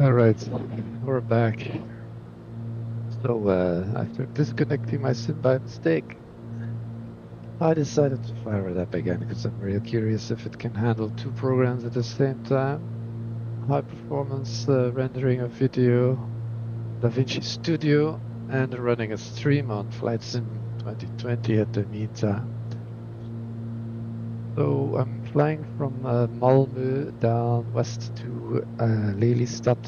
Alright, we're back. So, after disconnecting my sim by mistake, I decided to fire it up again because I'm real curious if it can handle two programs at the same time. High performance rendering of video, DaVinci Studio, and running a stream on Flight Sim 2020 at the meantime. So I'm flying from Malmo down west to Lelystad,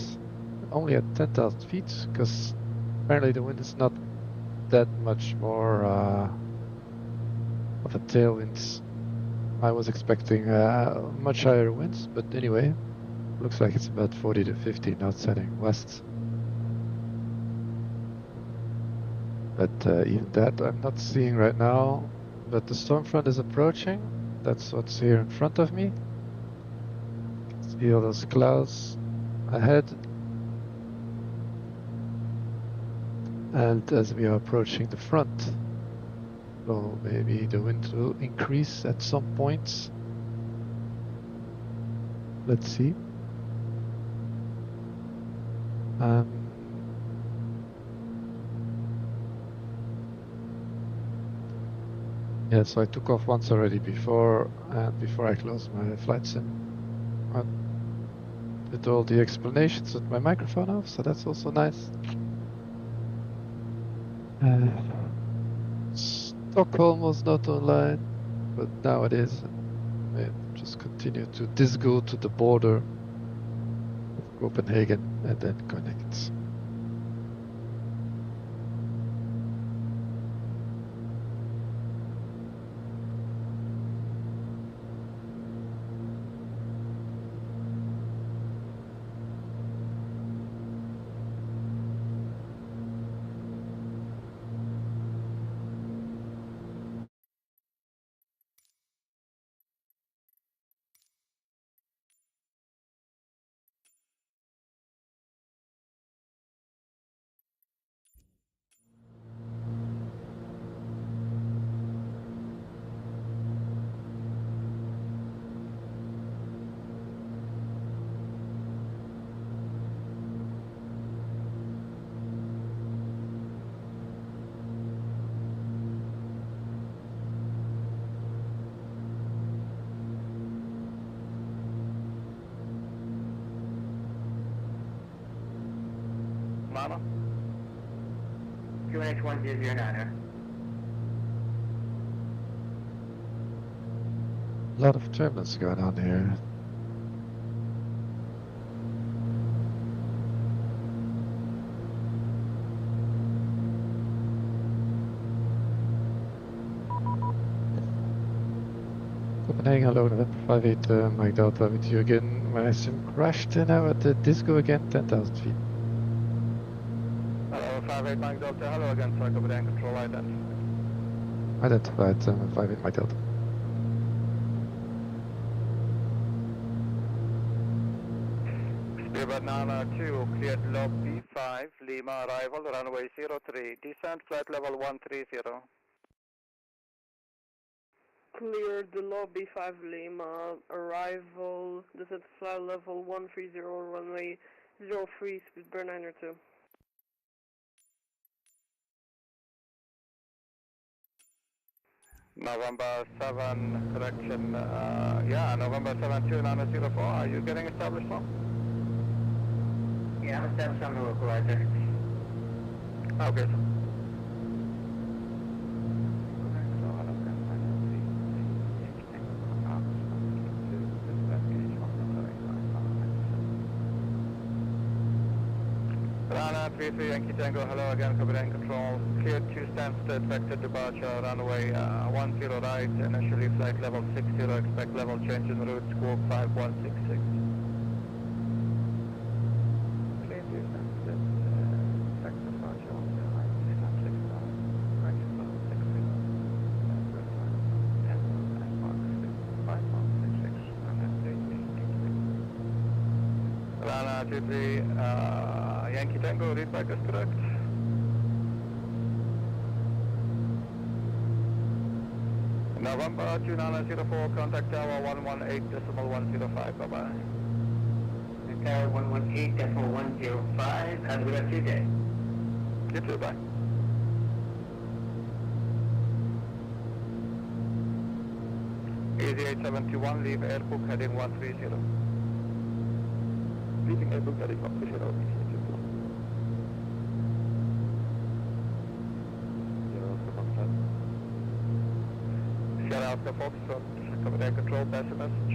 only at 10,000 feet, because apparently the wind is not that much more of a tailwind. I was expecting much higher winds, but anyway, looks like it's about 40 to 50 knots heading west. But even that I'm not seeing right now. But the storm front is approaching. That's what's here in front of me. See all those clouds ahead. And as we are approaching the front, so maybe the wind will increase at some points. Let's see. Yeah, so I took off once already before I closed my flight sim. I did all the explanations with my microphone off, so that's also nice. Stockholm was not online, but now it is. I just continue to go to the border of Copenhagen and then connect. Malmo? QNH1009er. A lot of turbulence going on here. Copenhagen, hello, November 58, Mike Delta with you again. My sim crashed now at the disco again, 10,000 feet. Hello, 58 Mike Delta, hello again, Sir Copenhagen Control Identified, 58 Mike Delta. Speedbird 902, cleared lobby 5, Lima arrival, runway 03, descent flight level 130. Cleared the lobby 5 Lima, arrival, descent flight level 130, runway 03, Speedbird 902. November 7, correction, November 7, 2904, are you getting established now? Yeah, I'm established on the localizer. Okay, sir. Rana 33 Yankee Tango, hello again, Copenhagen Control. Cleared to Stansted, vector departure, runway 10 right, initially flight level 60, expect level change en route, squawk 5166. Cleared to Stansted, vector departure, right, descent 60, right, level 60, Rana 23 Yankee Tango, read back is correct. November 2904, contact tower 118.105, bye-bye. Tower 118.105. Have a good Tuesday. You too, bye. Easy 871, leave airbook heading 130. Leaving airbook heading 130. Sierra Alpha Foxtrot, command and control, pass a message.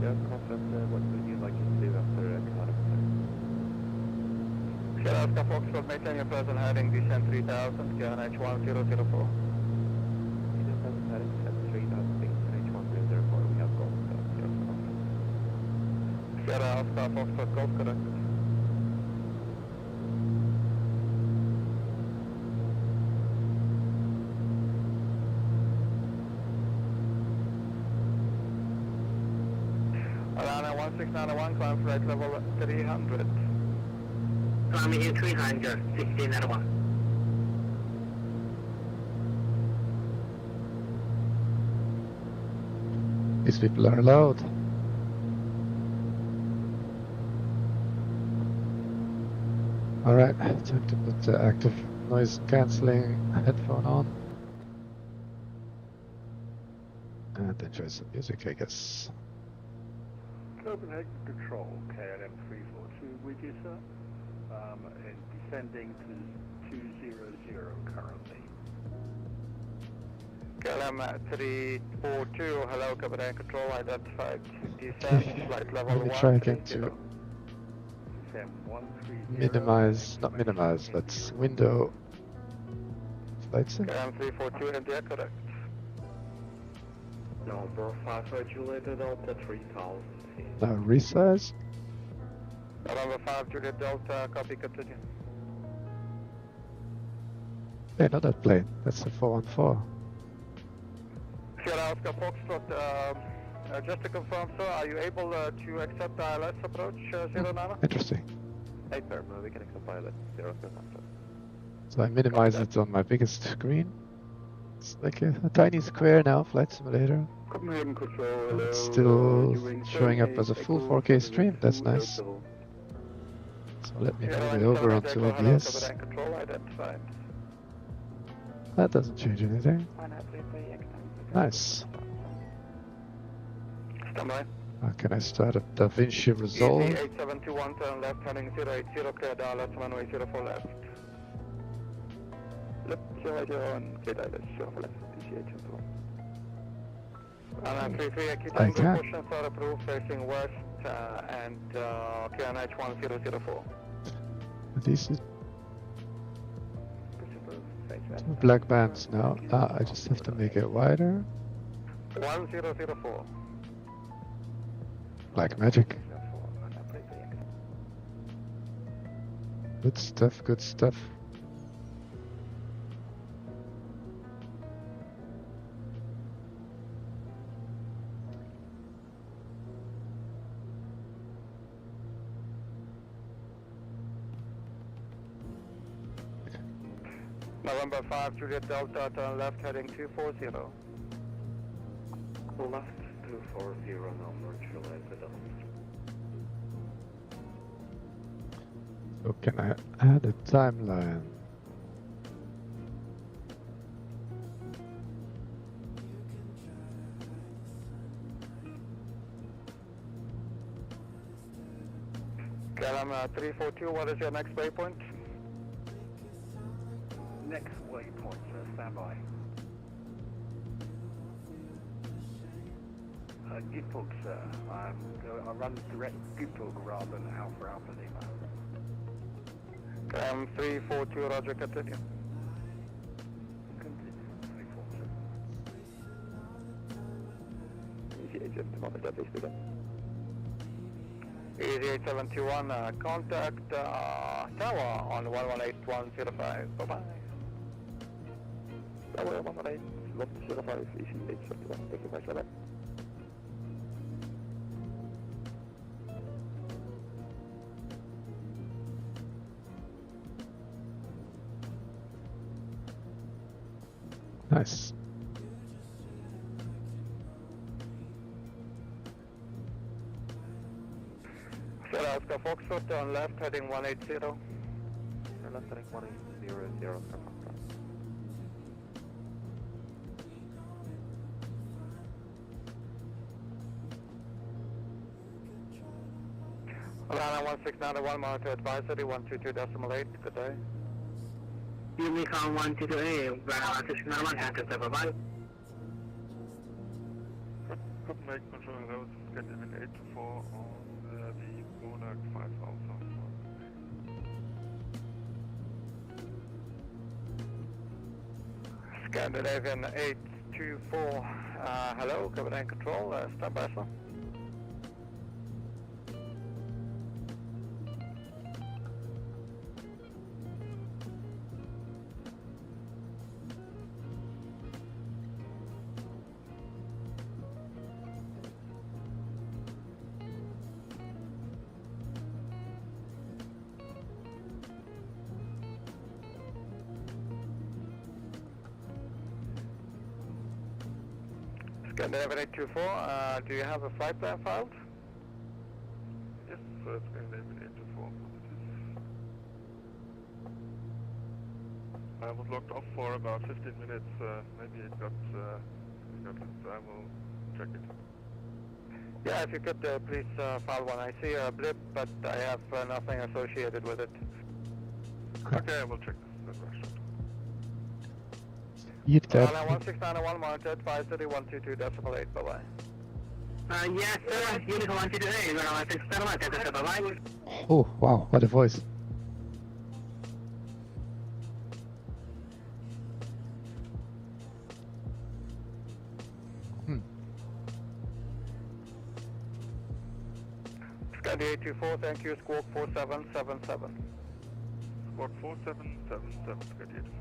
Yeah, concept, what would you like to do after contact? Sierra Alpha Foxtrot, maintain your present heading, descend 3000, QNH 1004. Present heading, descend 3000, H1004, we have golf, Sierra Alpha Foxtrot, golf correct. Alana 1691, climb flight level 300. Climbing in 300, 1691. These people are loud. Alright, time to put the active noise cancelling headphone on. And enjoy some music, I guess. Copenhagen Control, KLM 342 with you, sir. And descending to 200 currently. KLM 342, hello, Copenhagen Control, identified. Descend, flight level Let me try again 130. to Descend 130. minimize, not minimize, let's window flight sim. KLM 342, India, correct. November 5 Juliet Delta 3000. Now resize. November 5, Juliet Delta, copy, continue. Hey, not that plane, that's the 414. Sierra Alpha Foxtrot, just to confirm, sir, are you able to accept the ILS approach, 09? Interesting. Hey, sir, we can accept pilot 0 So I minimize it on my biggest screen. It's like a tiny square now, Flight Simulator. Copenhagen Control, And it's still showing up as a full 4K stream, that's nice. So let me move it over onto OBS. Control identified. That doesn't change anything. Nice. Stand by. Can I start a DaVinci Resolve? Easy 8721, turn left, heading 080, clear Dallas, runway 04 left. Left 080 and clear Dallas, 04 left, easy 821. And 33, Tango portions are approved facing west and QNH 1004. These are two black bands now. I just have to make it wider. 1004. Like magic. Good stuff, good stuff. November 5, Juliet Delta, turn left, heading 240. Left 240, number Juliet Delta. So can I add a timeline? KLM 342, what is your next waypoint? Next waypoint, sir, stand by. Gipug, sir. I run direct Gipug rather than Alpha Alpha Lima. KLM 342, roger, continue. Continue, 342. Easy 8721, contact tower on 118105. Bye-bye. Tower 118105, easy 871, thank you very much. Nice. Sierra Oscar Foxtrot, turn left, heading 180. Turn left heading 180, Oscar Foxtrot. Lana 1691, monitor advisory 122.8, good day. Unicorn 122A, ground 691, enter the bye. Copenhagen controlling roads, Scandinavian 824 on the Monarch 5 Alpha. Scandinavian 824, hello, Copenhagen Control, stand by, sir. Scandinavian 824, do you have a flight plan filed? Yes, Scandinavian 824. I was locked off for about 15 minutes. Maybe it got I will check it. Yeah, if you could please file one. I see a blip, but I have nothing associated with it. Okay, I will check this question. You'd Lana got 1691, monitor advisory 122.8, bye-bye. Yes, sir. Unicorn 122A, ground 691, enter the bye. Oh, wow, what a voice. Scandi 824, thank you, squawk 4777. Squawk 4777, Scandi 824.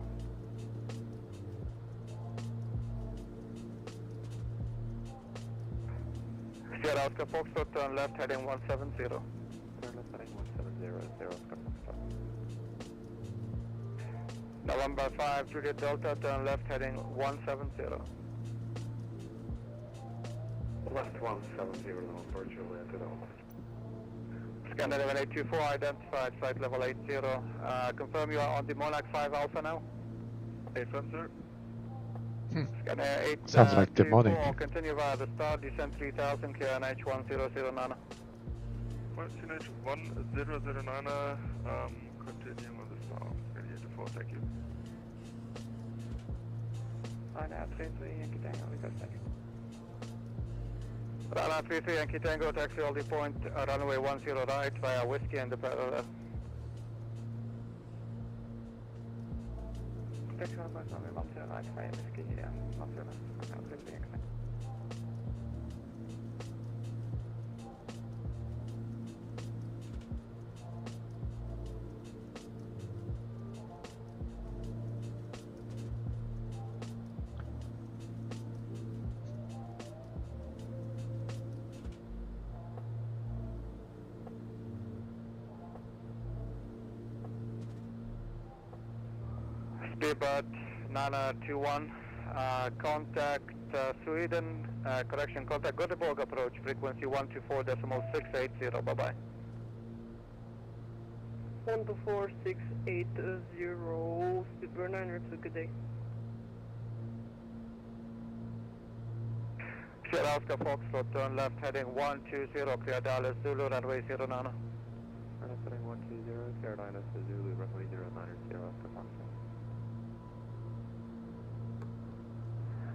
Sierra Oscar Foxtrot, turn left, heading 170. Turn left heading 170, Oscar Foxtrot. November 5, Juliet Delta, turn left, heading 170. Left 170, unfortunately, I don't know. Scandinavian 824, identified flight level 80. Confirm you are on the Monarch 5 Alpha now. 8-1, sir. Scandinavian 8 Sounds like demonic. 24, continue via the start, descend 3000, QNH 1009. Destination 1009, continuing on the star. Scandi 824, thank you. Rana 33, Yankee Tango, request taxi. Rana 33, Yankee Tango, taxi holding point, runway 10 right via Whiskey and the parallel. Taxi on runway 10 right via Whiskey, yeah, 10 right. Speedbird Nana 21, contact Sweden, correction, contact Göteborg approach, frequency 124.680, bye-bye. 124680, Speedbird 902, good day. Sierra Oscar Foxtrot, turn left, heading 120, clear Dallas, Zulu, runway 09. Turn left heading 120, Carolina to Zulu, runway 09, Sierra Oscar Foxtrot.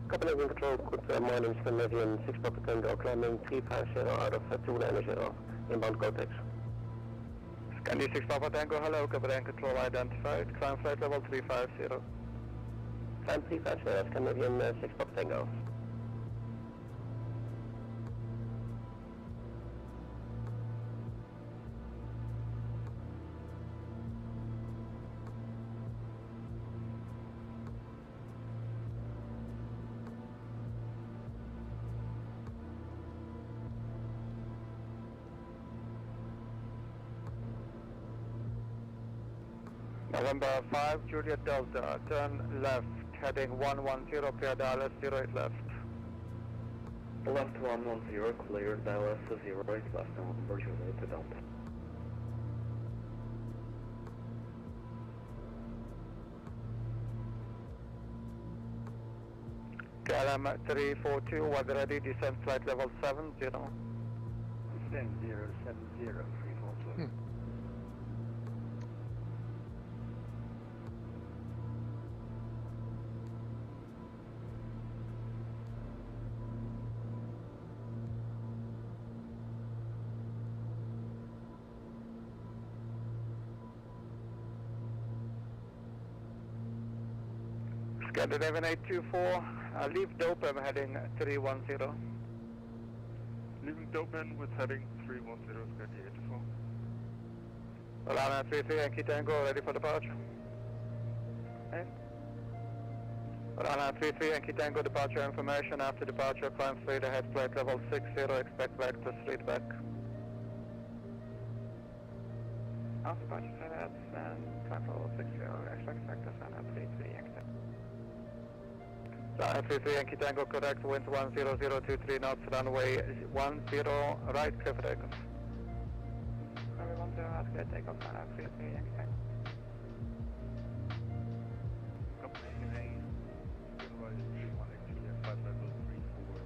Copenhagen Control, good morning, Scandinavian 6 Papa Tango, climbing 350 out of 290, inbound Cortex. Scandi 6 Papa Tango, hello, Copenhagen Control identified, climb flight level 350. Climb 350, Scandinavian 6 Papa Tango. November 5, Juliet Delta, turn left, heading 110, clear Dallas, 08 left. Left 110, clear Dallas, 08 left, November Juliet Delta. KLM 342, weather ready, descent flight level 70. Descend 070, 342. Scandinavian 824, leave Dopam heading 310. Leaving Dopin with heading 310, Scandi 84. Alana 33 Yankee Tango, ready for departure. Okay. Alana 33 Yankee Tango, departure information. After departure, climb straight ahead, flight level 60, expect vector straight back. After departure, straight ahead, and climb level 60, expect vector, and 33 Yankee Tango. Alana 33 Yankee Tango, correct, wind 10023 knots, runway 10, right, clear for takeoff. Runway 10, right, clear takeoff, Alana 33 Yankee Tango. Copenhagen A, supervisor 318, flight level 34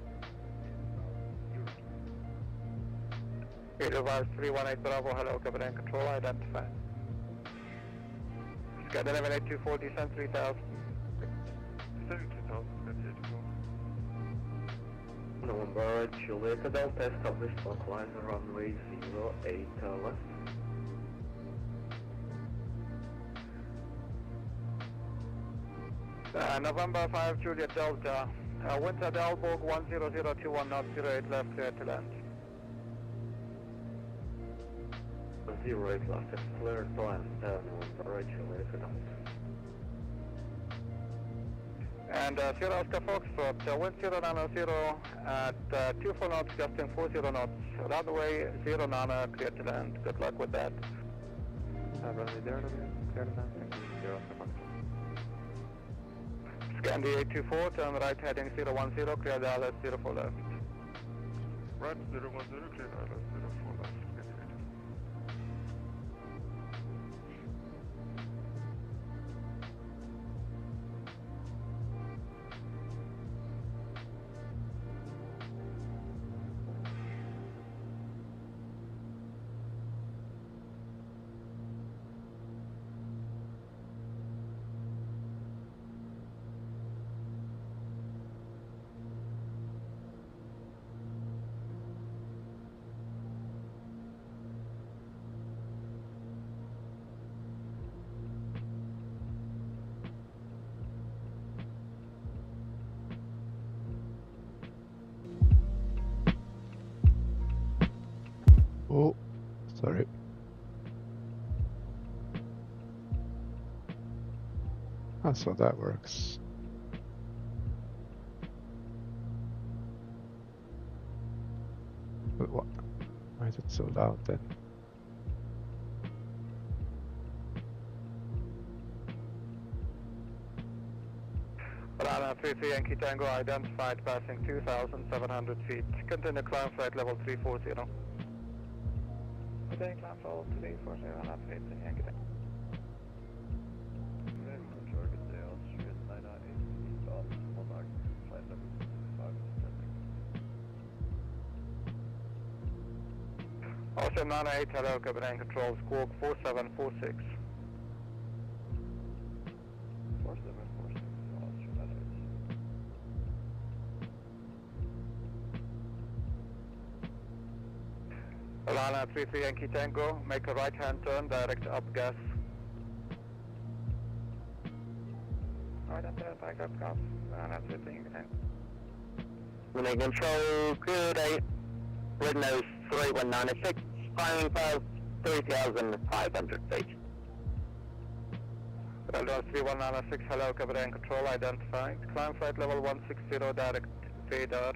in Europe. Edelweiss 318 Bravo, hello, Copenhagen Control, identify. Scandinavian 824, descent 3000. Descending 2000, Scandi 84. November, Juliet Delta, established clockwise runway 08 left. November 5, Juliet Delta. Wind at Elborg 10021 knots, 08 left, clear to land. 08 left, it's clear to land, November, Juliet Delta. And 0 Oscar Foxtrot, wind 090 at 24 knots, gusting 40 knots. Runway 0 Nana, clear to land. Good luck with that. Runway 0, clear to land, thank you. 0 Oscar Foxtrot. Scandi 824, turn right heading 010, clear Dallas 04 left. Right 010, clear Island 04 left, Scandi 84. Oh, sorry. That's how that works. But what? Why is it so loud then? Banana 33 Yankee Tango identified passing 2,700 feet. Continue climb flight level 340. Continue climb level 340, Banana 33 Yankee Tango. Ocean 98, hello, Copenhagen Control, squawk 4746. 4746, Ocean 98. Alana 33 Yankee Tango, make a right hand turn, direct up gas. Right hand turn, direct up gas, Alana 33 Yankee Tango. Copenhagen Control, good day. Red nose 3196, climbing past 3,500 feet. Red nose 3196, hello, Copenhagen Control, identified. Climb flight level 160, direct radar.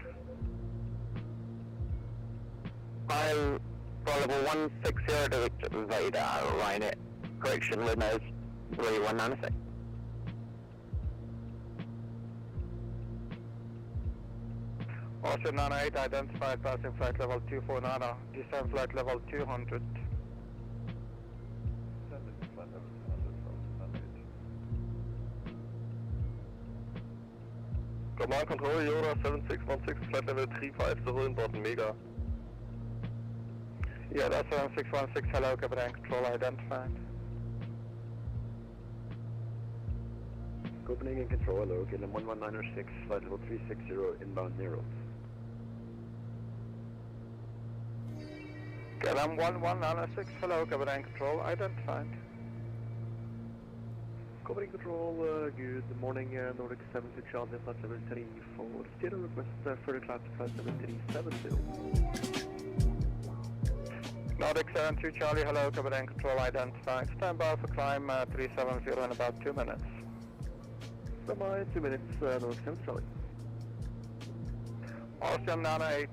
Climb for level 160 direct radar, Ryanair. Correction, red nose 3196. Ocean 98 identified passing flight level 249, descend flight level 200. Command Control, Yoda 7616, flight level 350 inbound Mega. Yeah, that's 7616, hello, Command Control identified. Copenhagen Control, hello, KLM 11906, flight level 360, inbound Nero. KLM 11906, hello, Command Control identified. Copenhagen Control, good morning, Nordic 72 Charlie, flight level 340, request further climb to flight level 370. Nordic 72 Charlie, hello, Command Control identified. Stand by for climb 370 in about 2 minutes. Stand by 2 minutes, Nordic 7 Charlie. Ocean 98,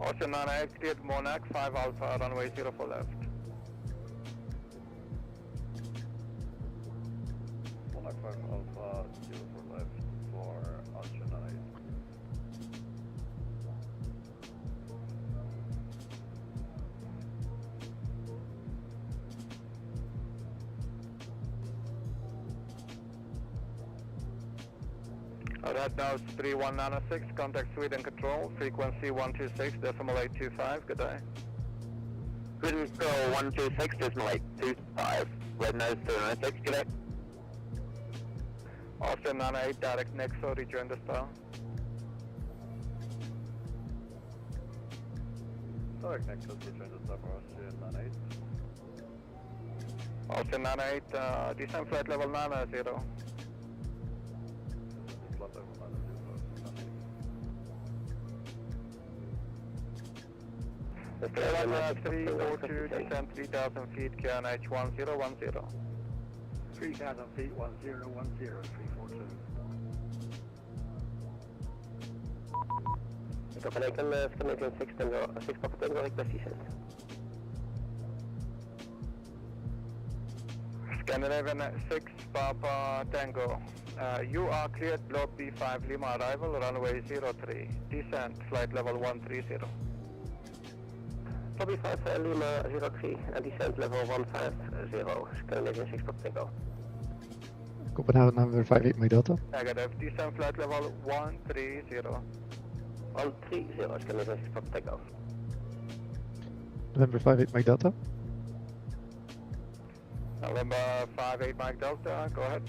Ocean 98, cleared Monarch 5 Alpha, runway 04 left. Monarch 5 Alpha, 04 left for Ocean 9. Alright, now it's 3196, contact Sweden Control, frequency 126.825, good day. Sweden Control 126.825, red nose 296, good day. Austin 98, direct Nexo, rejoin the star. Direct next to return to star for Ocean 98. Austin 98, descend flight level 90. Flight level 90. KLM 342, descend 3000 feet, KNH 1010. 3000 feet, 1010, 342. Copenhagen, Scandinavian 6 Tango, 6 Papa Tango, request descent. Scandinavian 6 Papa Tango. You are cleared, block B5 Lima arrival, runway 03. Descent, flight level 130. Lobby 5 Lima 03 and descent level 150, Scandinavian 6 Papa Tango. Copenhagen number 58 Mike Delta. Negative, descent flight level 130. 130, Scandinavian 6 Papa Tango. November 58 Mike Delta. November 58 Mike Delta, go ahead.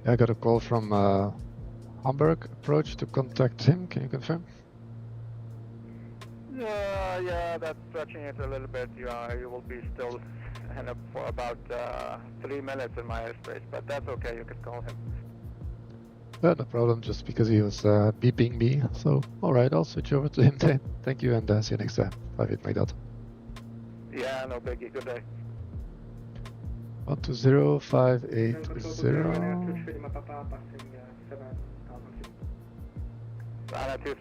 Yeah, I got a call from Hamburg approach to contact him. Can you confirm? Yeah, that's stretching it a little bit. You will be still for about 3 minutes in my airspace, but that's okay, you can call him. Yeah, no problem, just because he was beeping me. So, alright, I'll switch over to him then. Thank you and see you next time. 58 Mike Delta. Yeah, no biggie, good day. 120580.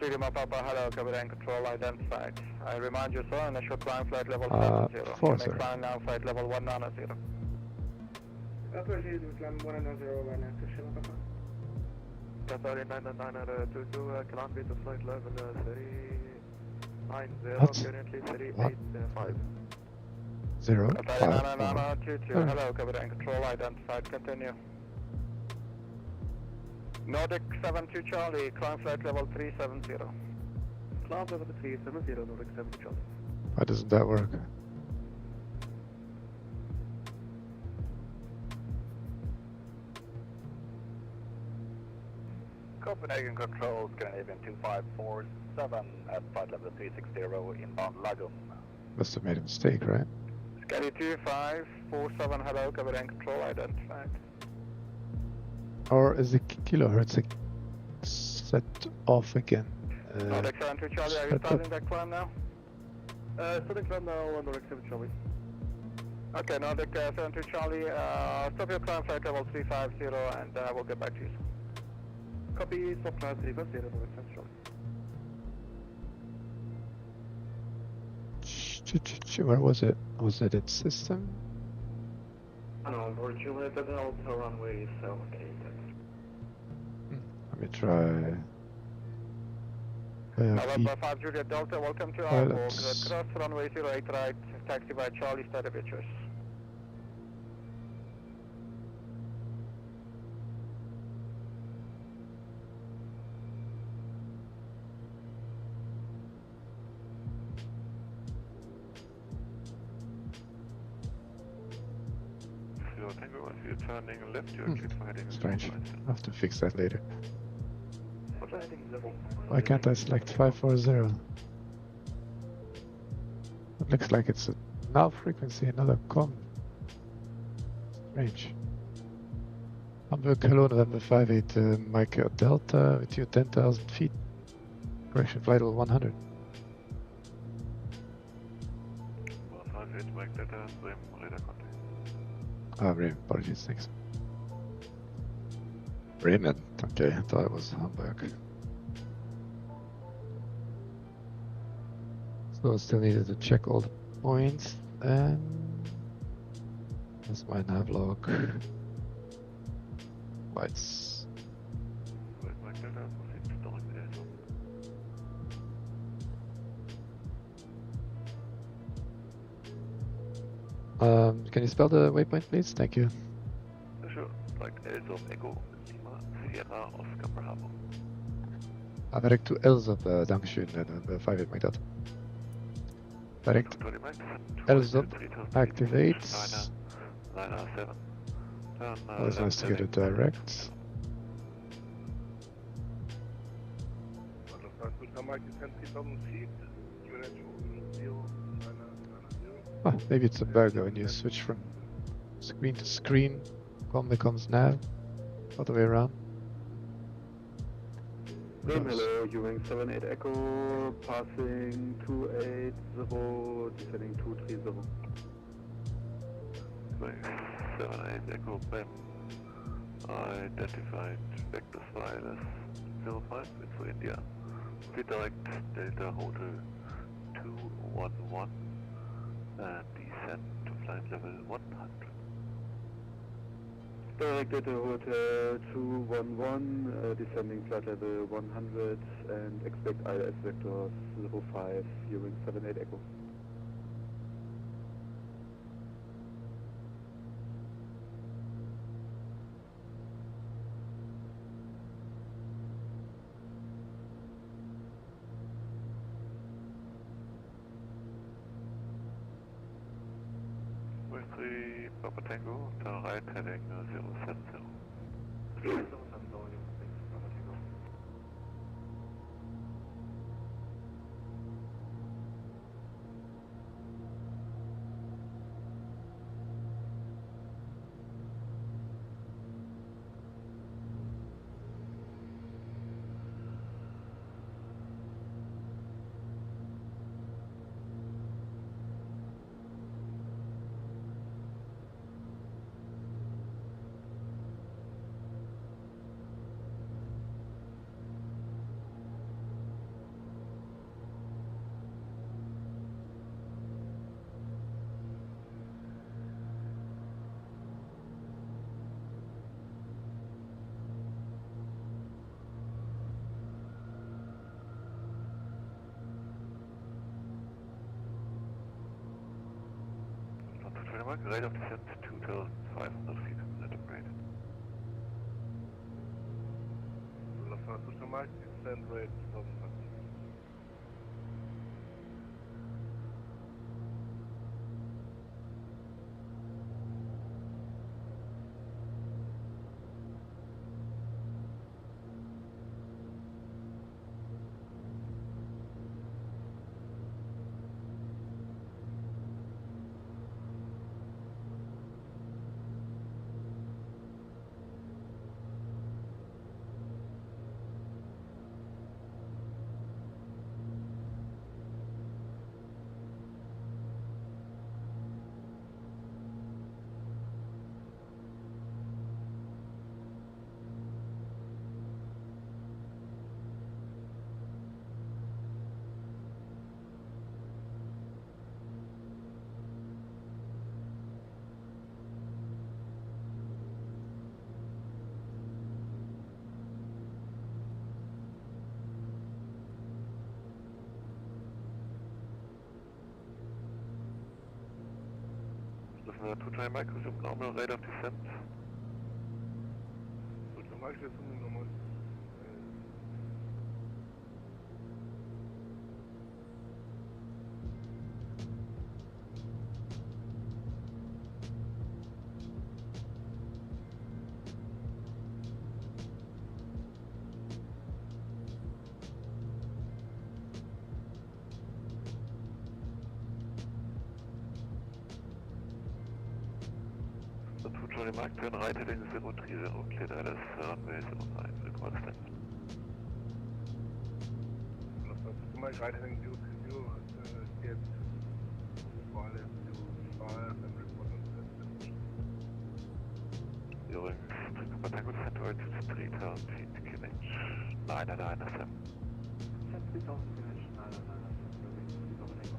Lima Papa, hello, Copenhagen Control identified. I remind you, sir, initial climb flight level 70. 4, you sir. may climb now flight level 190. Qatar 99922, kilometer to flight level 390, What? currently 385. 0, 5, 4. 99922, hello, Copenhagen Control identified, continue. Nordic 72 Charlie, climb flight level 370. Climb level 370, Nordic 7 Charlie. Why doesn't that work? Copenhagen Control, Scandinavian 2547 at flight level 360, inbound Lagum. Must have made a mistake, right? Scandi 2547, hello, Copenhagen Control identified. Or is the kilohertz set off again? Nordic 72 Charlie, are you set starting up. that climb now? Starting climb now, Nordic 7 Charlie. Okay, Nordic 72 Charlie, stop your climb flight level 350 and we'll get back to you. Copy, stop climb 350, Nordic 7 Charlie. Where was it? Was it its system? No, Lord Juliet, the Delta runway is okay. Let me try. November 5 Juliet Delta, welcome to Aalborg. Pilots. Cross runway 08 right, taxi by Charlie, steady pictures. you're turning left, you're cleared for heading Strange. right. I'll have to fix that later. Roger, heading level. Why can't I select 540? It looks like it's a null frequency, another com. Strange. Hamburg, hello, November 58, Mike Delta, with you 10,000 feet. Correction, flight level 100. 158, Mike Delta, Bremen, radar contact. Ah, Bremen, apologies, thanks. Bremen, okay, I thought it was Hamburg. So I still needed to check all the points, and that's my nav log. Lights. Wait, Mike Delta, proceed starting the airdrop. Can you spell the waypoint, please? Thank you. Sure, like Elsom, Echo, Lima, Sierra, Oscar, Bravo. Direct to Elzop, Dankeschön, 58 Mike Delta. Direct 20 Mike, Elzop 3000 activates. 907. Always nice to get a direct. Ah, maybe it's a bug when you switch from screen to screen. Com becomes nav. Other way around. Hello, Ewing 78 Echo, passing 280, descending 230. 78 Echo, Ben. Identified vector style as 05, it's for India. Redirect Delta Hotel 211 and descend to flight level 100. Directed to Hotel 211, descending flight level 100 and expect ILS vector 05, Ewing 78 Echo. With 3 Papa Tango, turn right heading 070. Rate of descent 2,500 feet, let them rate. Descent rate 2,500. Two time Mike, resume normal rate of descent. Two time Mike, resume normal. Samuel Mark, turn right heading 030, cleared ILS, runway 05, request stand. Right heading 030, steered for ILS 05 and report on destination. Übrigens, Tango descent to altitude 3000 feet, QNH 997. Descent 3000 QNH 997, moving to over takeoff.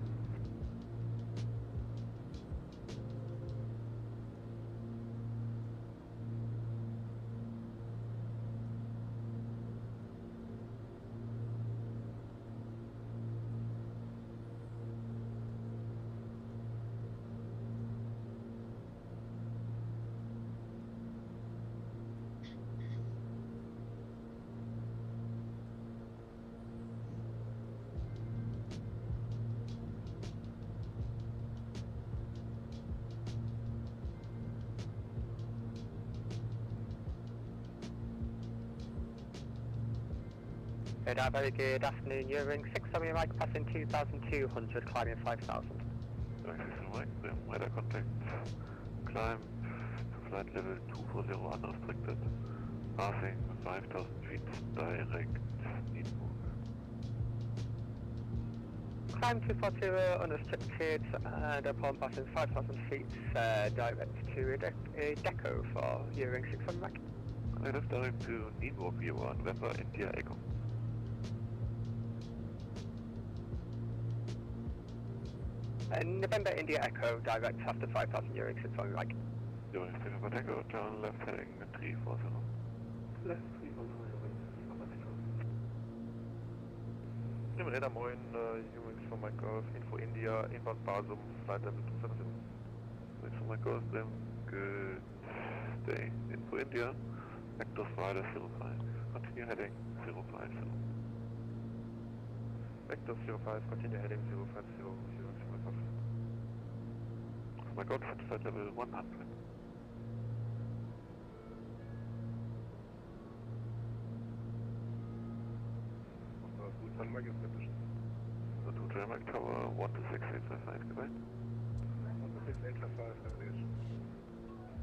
Very good afternoon, you're ring 6 Samuel Mike, passing 2,200, climbing 5,000. Mike, radar contact, climb to flight level 240 unrestricted, passing 5,000 feet, direct Nienburg. Climb 240 unrestricted, and upon passing 5,000 feet, direct to a deco for your ring 6 Samuel Mike. I left direct to Nienburg, Viewer, November, India, Echo. November India Echo, direct after 5,000 euros, it's on right. During Papa Tango, turn left heading 340. Left 340, Im Radar moin, Humix von Mike Golf, Info India, inbound Basum, flight level 270. Thanks for my Golf, Brim, good day. Info India, vector Friday 05, continue heading 050. Vector 05, continue heading 050, Humix von Mike Golf. My God, flight level 100. Gut, dann Mike ist repetition. So to German Tower 12685, goodbye. 12685, navigation.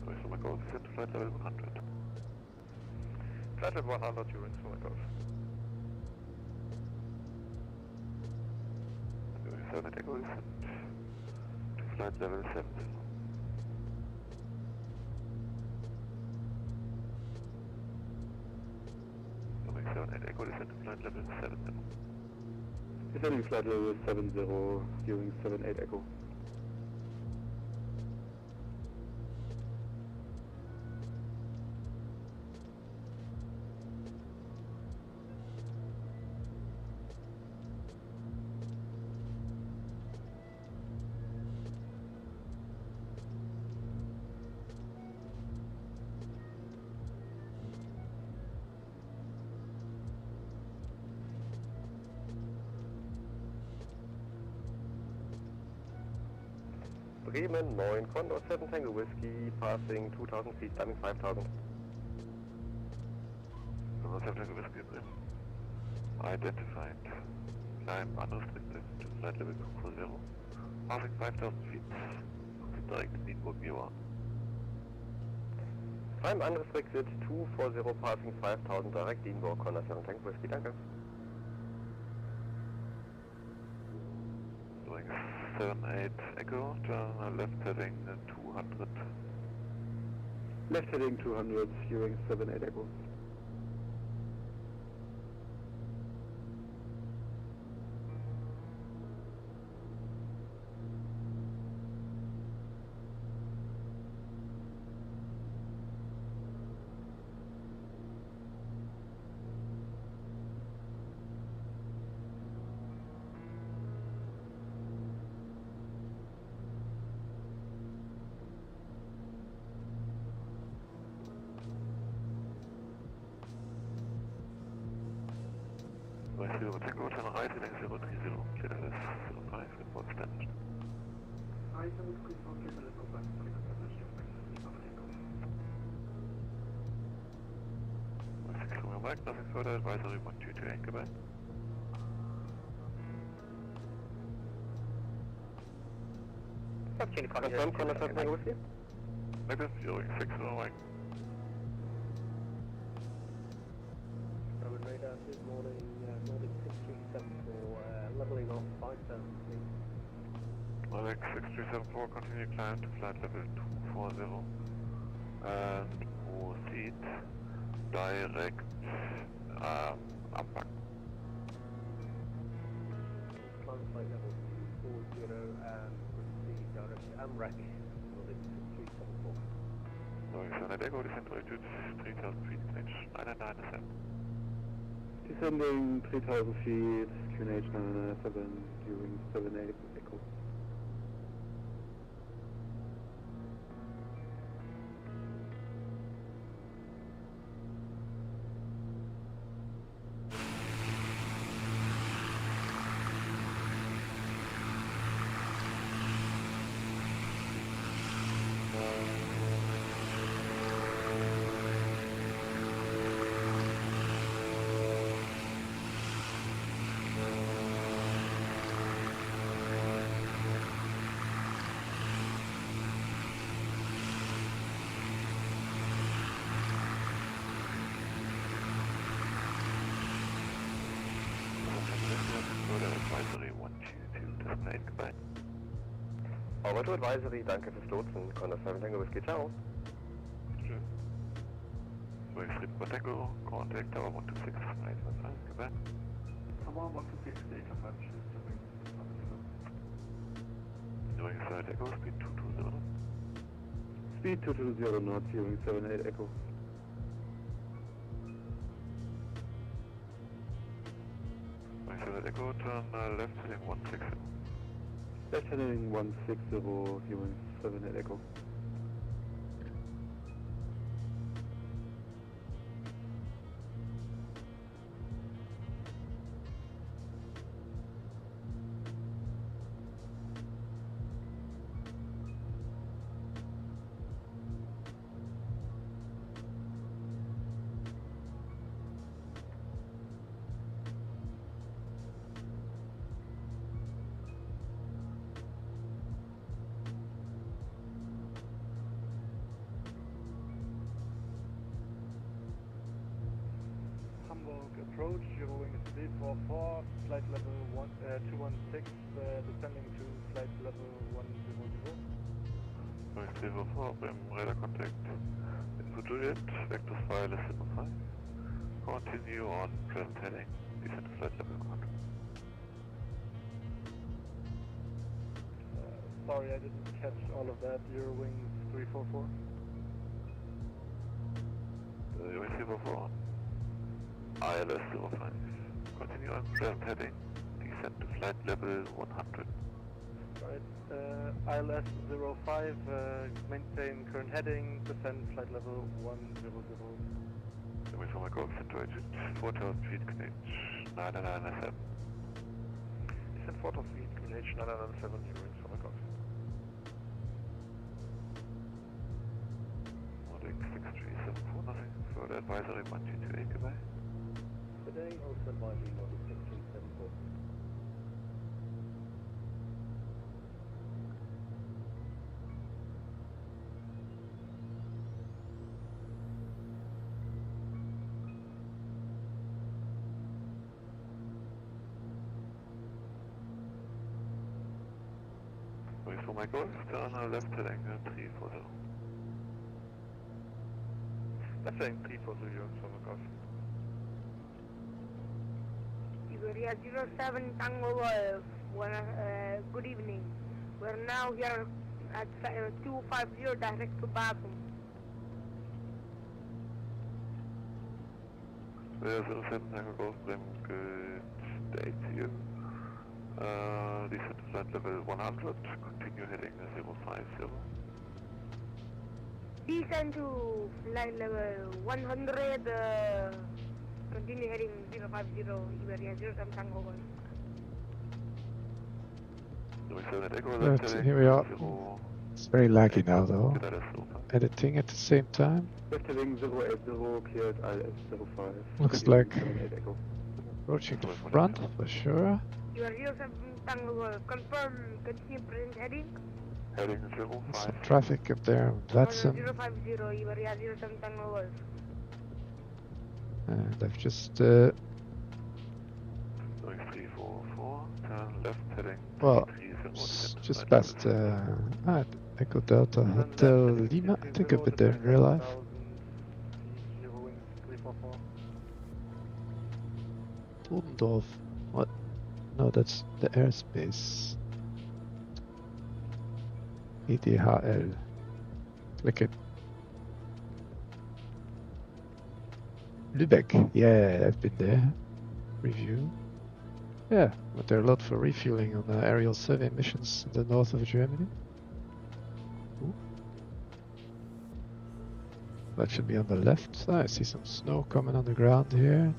Thanks for my Golf, set to flight level 100. Flight level 100, Humix von Mike Golf. 7 Echo is set to flight level 70. Moving 78 Echo descent to flight level 70. Descending flight level 70, viewing 78 Echo. Bremen 9, Condor 7 Tango Whiskey, passing 2,000 feet, climbing 5,000. Number 7 Tango Whiskey, Bremen. Identified. Climb unrestricted to flight level 240. Passing 5,000 feet. Direct Nienburg, Viewer. Climb unrestricted 240, passing 5,000, direct Nienburg, Condor 7 Tango Whiskey, danke. Doing 78 Echo, turn left heading 200. Left heading 200, viewing 78 Echo. Right, 0 Tango, turn right heading 030, clear LS 05, report stand. I can confirm clear LS 05, Right, 6 Romeo Mike, nothing further, advisory 122, goodbye. Confirm, Condor 7 Tango Whiskey. Negative, viewing 6 Mike. Roman radar, good morning, Nordic 6374, leveling off 5,000 feet. Nordic 6374, continue climb to flight level 240 and proceed direct unpack. Climb flight level 240 and proceed direct AMRAC, Nordic 6374. Nordic 7 Echo, descent altitude 3000 feet, QNH 997. Descending 3000 feet, QNH 997, during 78 Echo. Advisory 122, destinate, goodbye. Over to advisory, danke fürs Lotsen. Contact 7 Tango Whiskey, ciao. Tschüss. So, ich schrieb Tango, contact Tower 126, destinate, goodbye. Tower 126, data 5, tschüss, Doing 7 Echo, speed 220. Speed 220 knots, during 78 Echo. Doing 7 Echo, turn left heading 160. Left heading 160, during 78 Echo. approach, Eurowing 344, flight level 216, descending to flight level 100. Eurowing 344, beim radar contact. Info Juliet, vectors file less than 5. Continue on present heading, descend to flight level 100. Sorry, I didn't catch all of that. Eurowing 344. Eurowing 344. ILS 05. Continue on present heading, descend to flight level 100. Right, ILS 05, maintain current heading, descend flight level 100. Wait for my go accentuated, 4000 feet, QNH 997. Descend 4000 feet, QNH 997, Eurowing for my go. Nordic 6374, nothing. Further advisory 122, goodbye. Today, also advisory Nordic 6374. Wait for my golf, turn left heading 340. Left heading 340, Eurowing for my golf. Iberia 07 Tango Golf. Good evening. We're now here at 250 direct to Basum. Iberia 07 Tango Golf, Bremen, good day to you. Descend to flight level 100, continue heading 050. Descend to flight level 100. Continue heading 050 Iberia 07 Tango Golf. Here we are. It's very laggy now though. Editing at the same time. Left heading 080, cleared IS 05. Looks like approaching the front for sure. Iberia 07 Tango Golf. Confirm continue present heading. Heading There's 05. some traffic up there. That's some. 050, Iberia 07 Tango Golf. And I've just Going 344, turn left heading well, 330. just past Echo Delta Hotel Lima. I think I've been there in real life. 344. Toldendorf. What? No, that's the airspace. EDHL. Click it. Lübeck. Yeah, I've been there. Review. Yeah, but there are a lot for refueling on aerial survey missions in the north of Germany. Ooh. That should be on the left. I see some snow coming on the ground here.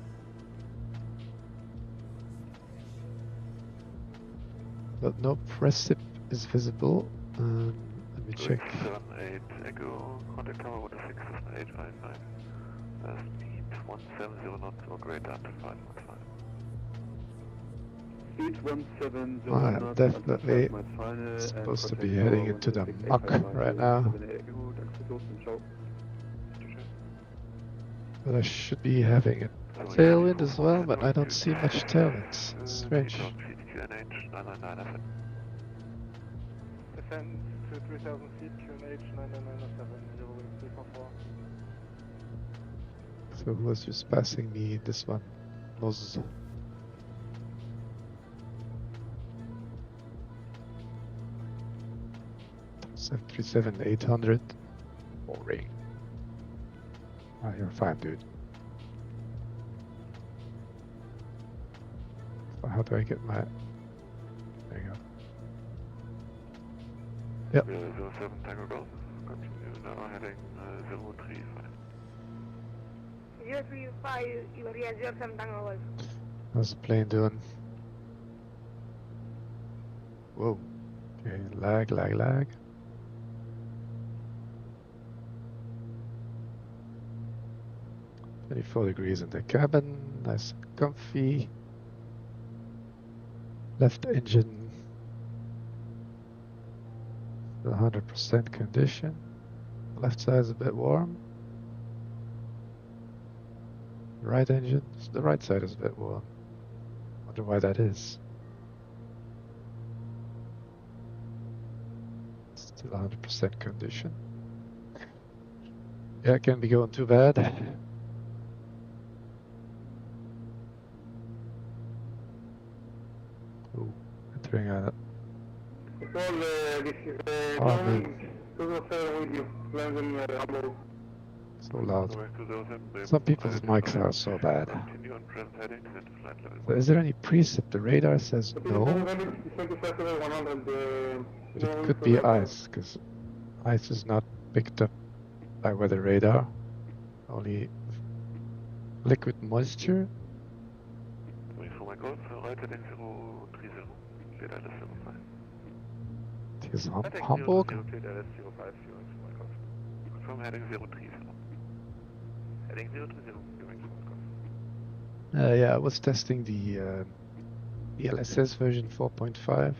But no precip is visible. Let me check. 78 Echo, contact tower with a 67855. Speed 170 knots or greater until 5.5. Speed 170 knots. Definitely supposed to be heading into the muck right now. But I should be having a tailwind as well, but I don't see much tailwind. It's strange. Descend to 3000 feet, QNH 9997, 01344. So who was just passing me? This one. Moz. 737-800. Boring. Ah, you're fine, dude. So how do I get my... There you go. Yep. 07 Tango Golf. Continue now heading 035. 035, Iberia 07 Tango Golf. How's the plane doing? Whoa. Okay, lag. 24 degrees in the cabin, nice and comfy. Left engine, 100% condition. Left side is a bit warm. Right engine, the right side is a bit warm. Wonder why that is. Still 100% condition. Yeah, it can't be going too bad. Ooh, entering a... So loud. Some people's mics are so bad. So is there any precept? The radar says no. But it could be ice, because ice is not picked up by weather radar. Only liquid moisture. It is Hamburg. Confirm heading 030. Heading 030, going Yeah, I was testing the LSS version 4.5.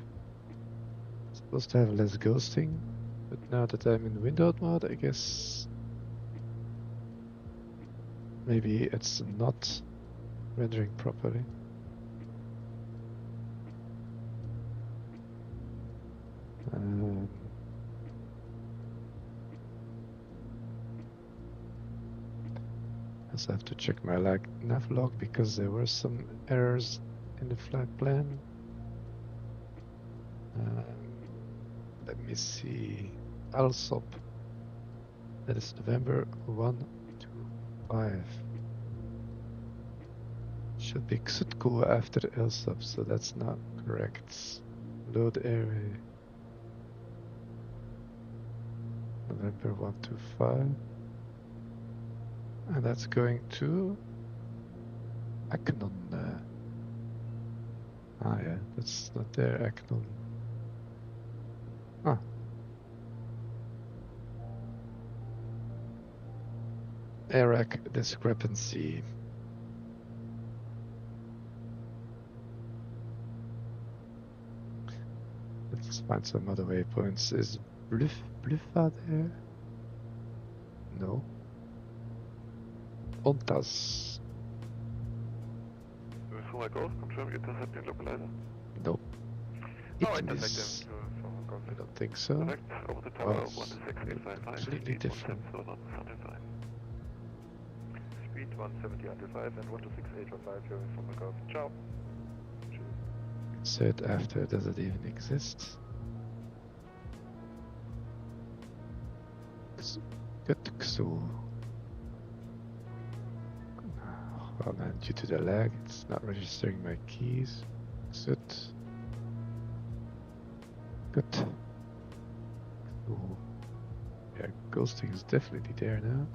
Supposed to have less ghosting, but now that I'm in windowed mode, I guess maybe it's not rendering properly. I have to check my nav log because there were some errors in the flight plan. Let me see. Alsop. That is November 125. Should be Xutko after Alsop, so that's not correct. Load area. November 125. And that's going to Aknon. Yeah, that's not there, Aknon. Ah. ARAC discrepancy. Let's find some other waypoints. Is Bluffa there? No. Ontas. For my golf, confirm you intercepting localizer. Nope. Oh, It intercept is. him from golf. I don't think so. Correct, over the tower, Oh, 16855, completely speed different. 170 Speed 170 until 5 and 126.815 hearing from the golf. Ciao. Insert after, does it even exist? Good, so. Well, then, due to the lag, it's not registering my keys. Exit. Good. So, yeah, ghosting is definitely there now.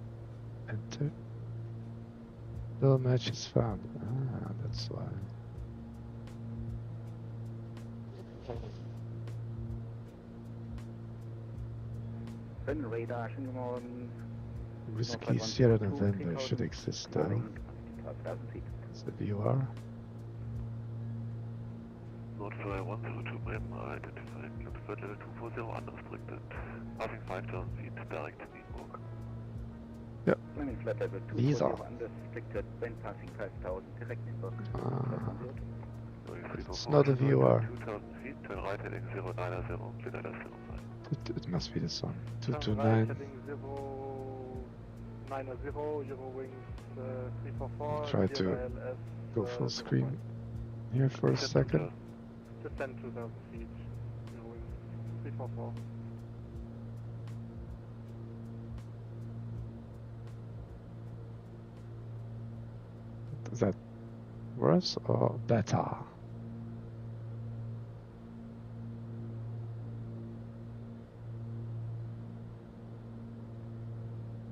Enter. No match is found. Ah, that's why. Then radar, on Whiskey Sierra November should exist now. 12,000 feet. It's the VOR. Notify 102 Bremen, identified notified level 240, unrestricted. Passing 5,000 feet, direct Nienburg. Yep. Landing flight level These 240, are. unrestricted, when passing 5,000, direct Nienburg. It's not a VOR. 2,000 feet, turn right heading 090, clear letter 05. It must be this one. Right, 229. heading 090, Euro wings 344. Try to ILS, go full screen here for a second. Descend 2,000 feet, Euro wings 344. Is that worse or better?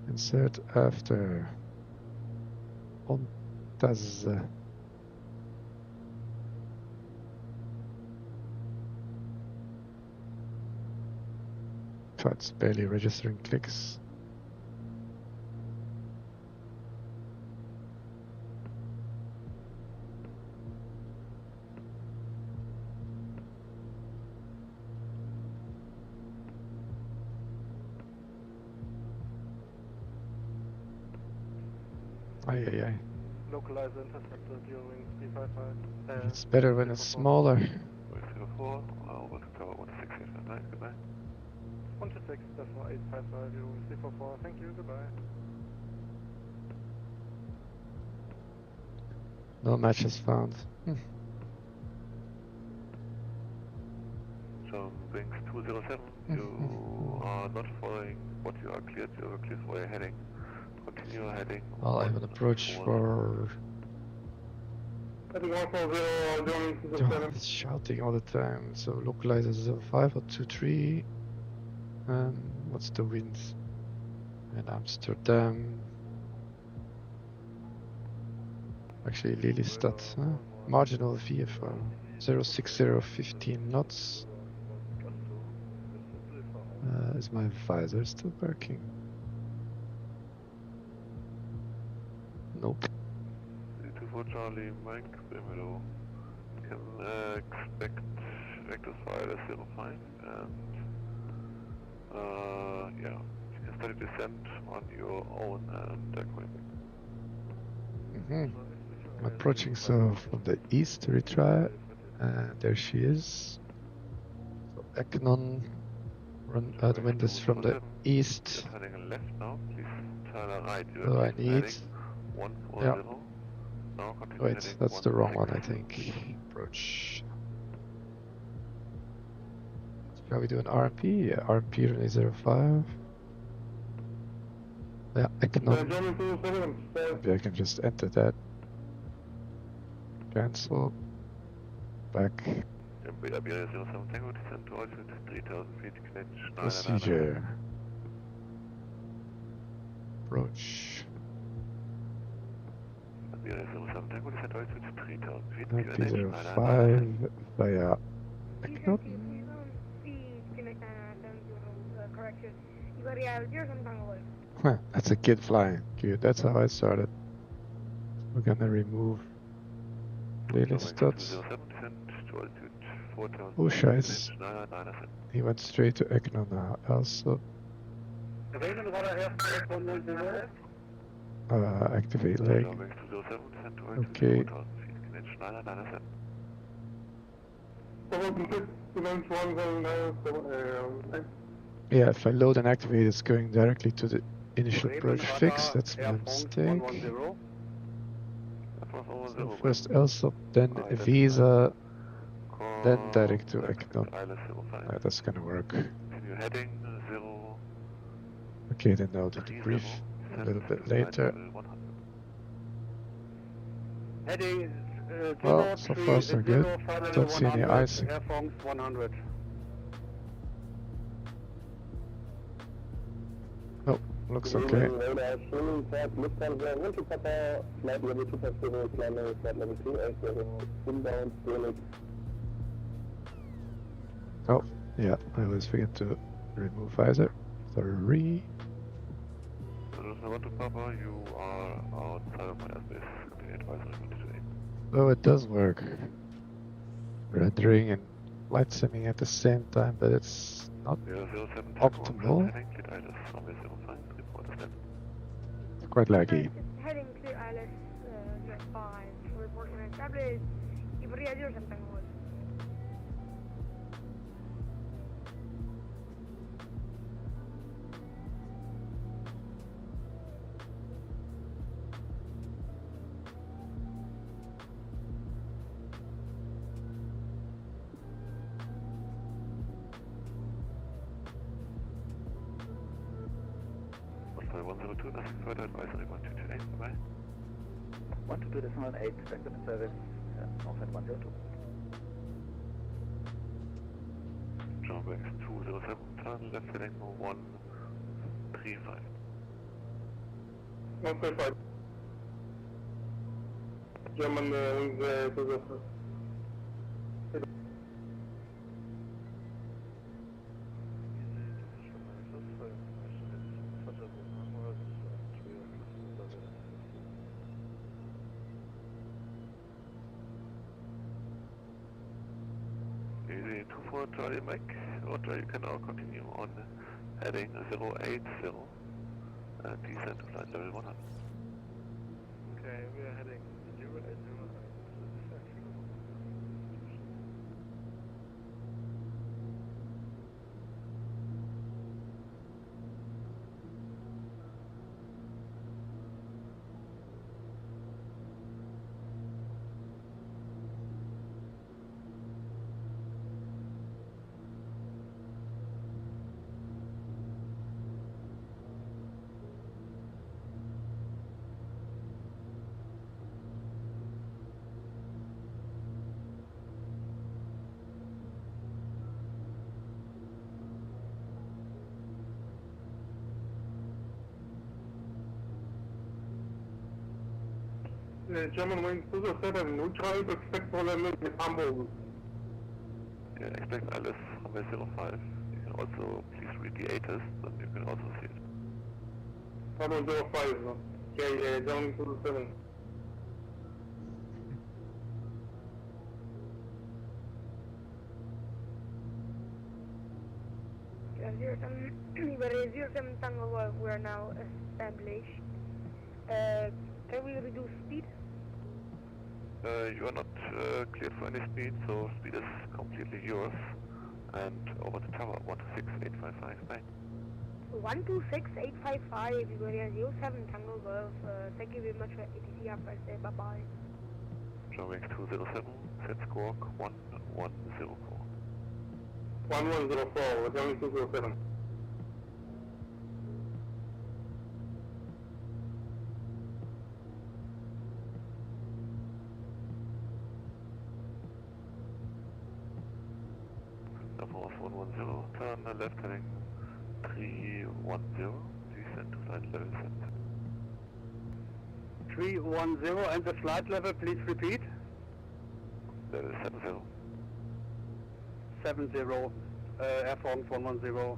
Insert after. On does. It's barely registering clicks. Aye. Localizer intercepted during 355. It's better when it's smaller. 04, over to tower 16859, goodbye. 126, decimal 855, Euro 344, thank you, goodbye. No matches found. So, wings 207, you are not following what you are cleared for where you're heading. Continue heading. Well, I have an approach for. It's shouting all the time. So localizer 05 or 23. What's the wind? In Amsterdam. Actually, Lelystad. Marginal VFR 06015 knots. Is my visor still working? Nope. 24 Charlie, Mike, Bimelo. Can expect vectors for ILS 05 and yeah, you can study descent on your own and going back. I'm approaching so from the east retry, and there she is. So Eknon, the wind is from the east. You're turning left now, please turn right. So I need. 140. Yeah. Now continue Wait, heading that's the wrong one, I 160. think. Approach. Shall we do an RMP? Yeah, RMP runway 05. Yeah, Eknon. Maybe I can just enter that. Cancel. Back. Iberia 07 Tango, descend to altitude 3000 feet, clinch 999. Procedure. Approach. Iberia 07 Tango, descend to altitude 3000 feet, RMP QNH 05 via Eknon. Correction. Iberia 07 Tango. Huh, that's a kid flying. Cute. That's how I started. We're gonna remove Lelystad. 07, descend to altitude Oh, scheiße. He went straight to Ekno now. Also, activate leg. Okay. Yeah, if I load and activate, it's going directly to the initial approach fix. That's my mistake. So first LSOP, then Visa, then direct to Ekno. That's gonna work. Okay, then I'll do the brief a little bit later. Heading Well, so far so good. Don't see any icing. Air France 100. Oh, looks okay. Oh, yeah, I always forget to remove visor. Sorry. You are outside of my airspace. Continue advisory 128. Oh, it does work. Rendering and light simming at the same time, but it's not optimal. It's quite laggy. Heading clear ILS 05. Reporting established. Iberia 07 Tango Golf. Sorry, 102, nothing further, advisory 128, bye-bye. 122.8, second service, offset 102. John Wax 207, turn left heading 135. 135. German wings 204. Easy 24 Charlie Mike, Roger, you can now continue on heading 080 and descend to flight level 100. Okay, we are heading 080 and German wings 207, neutral, expect for them in Hamburg. Yeah, expect ILS runway 05. You can also please read the ATIS, then you can also see it. Hamburg 05, okay, German 207. Iberia 07 Tango Golf, we are now established. Can we reduce speed? You are not cleared for any speed, so speed is completely yours. And over the tower, 126855, bye. 126855, Iberia 07 Tango Golf. Thank you very much for ATC upgrade. Bye bye. John Wings 207, set squawk 1104. 1104, German 207. North 110, turn left heading 310, descend to flight level 7. 310 and the flight level, please repeat. Level 70. 70, Air France 110.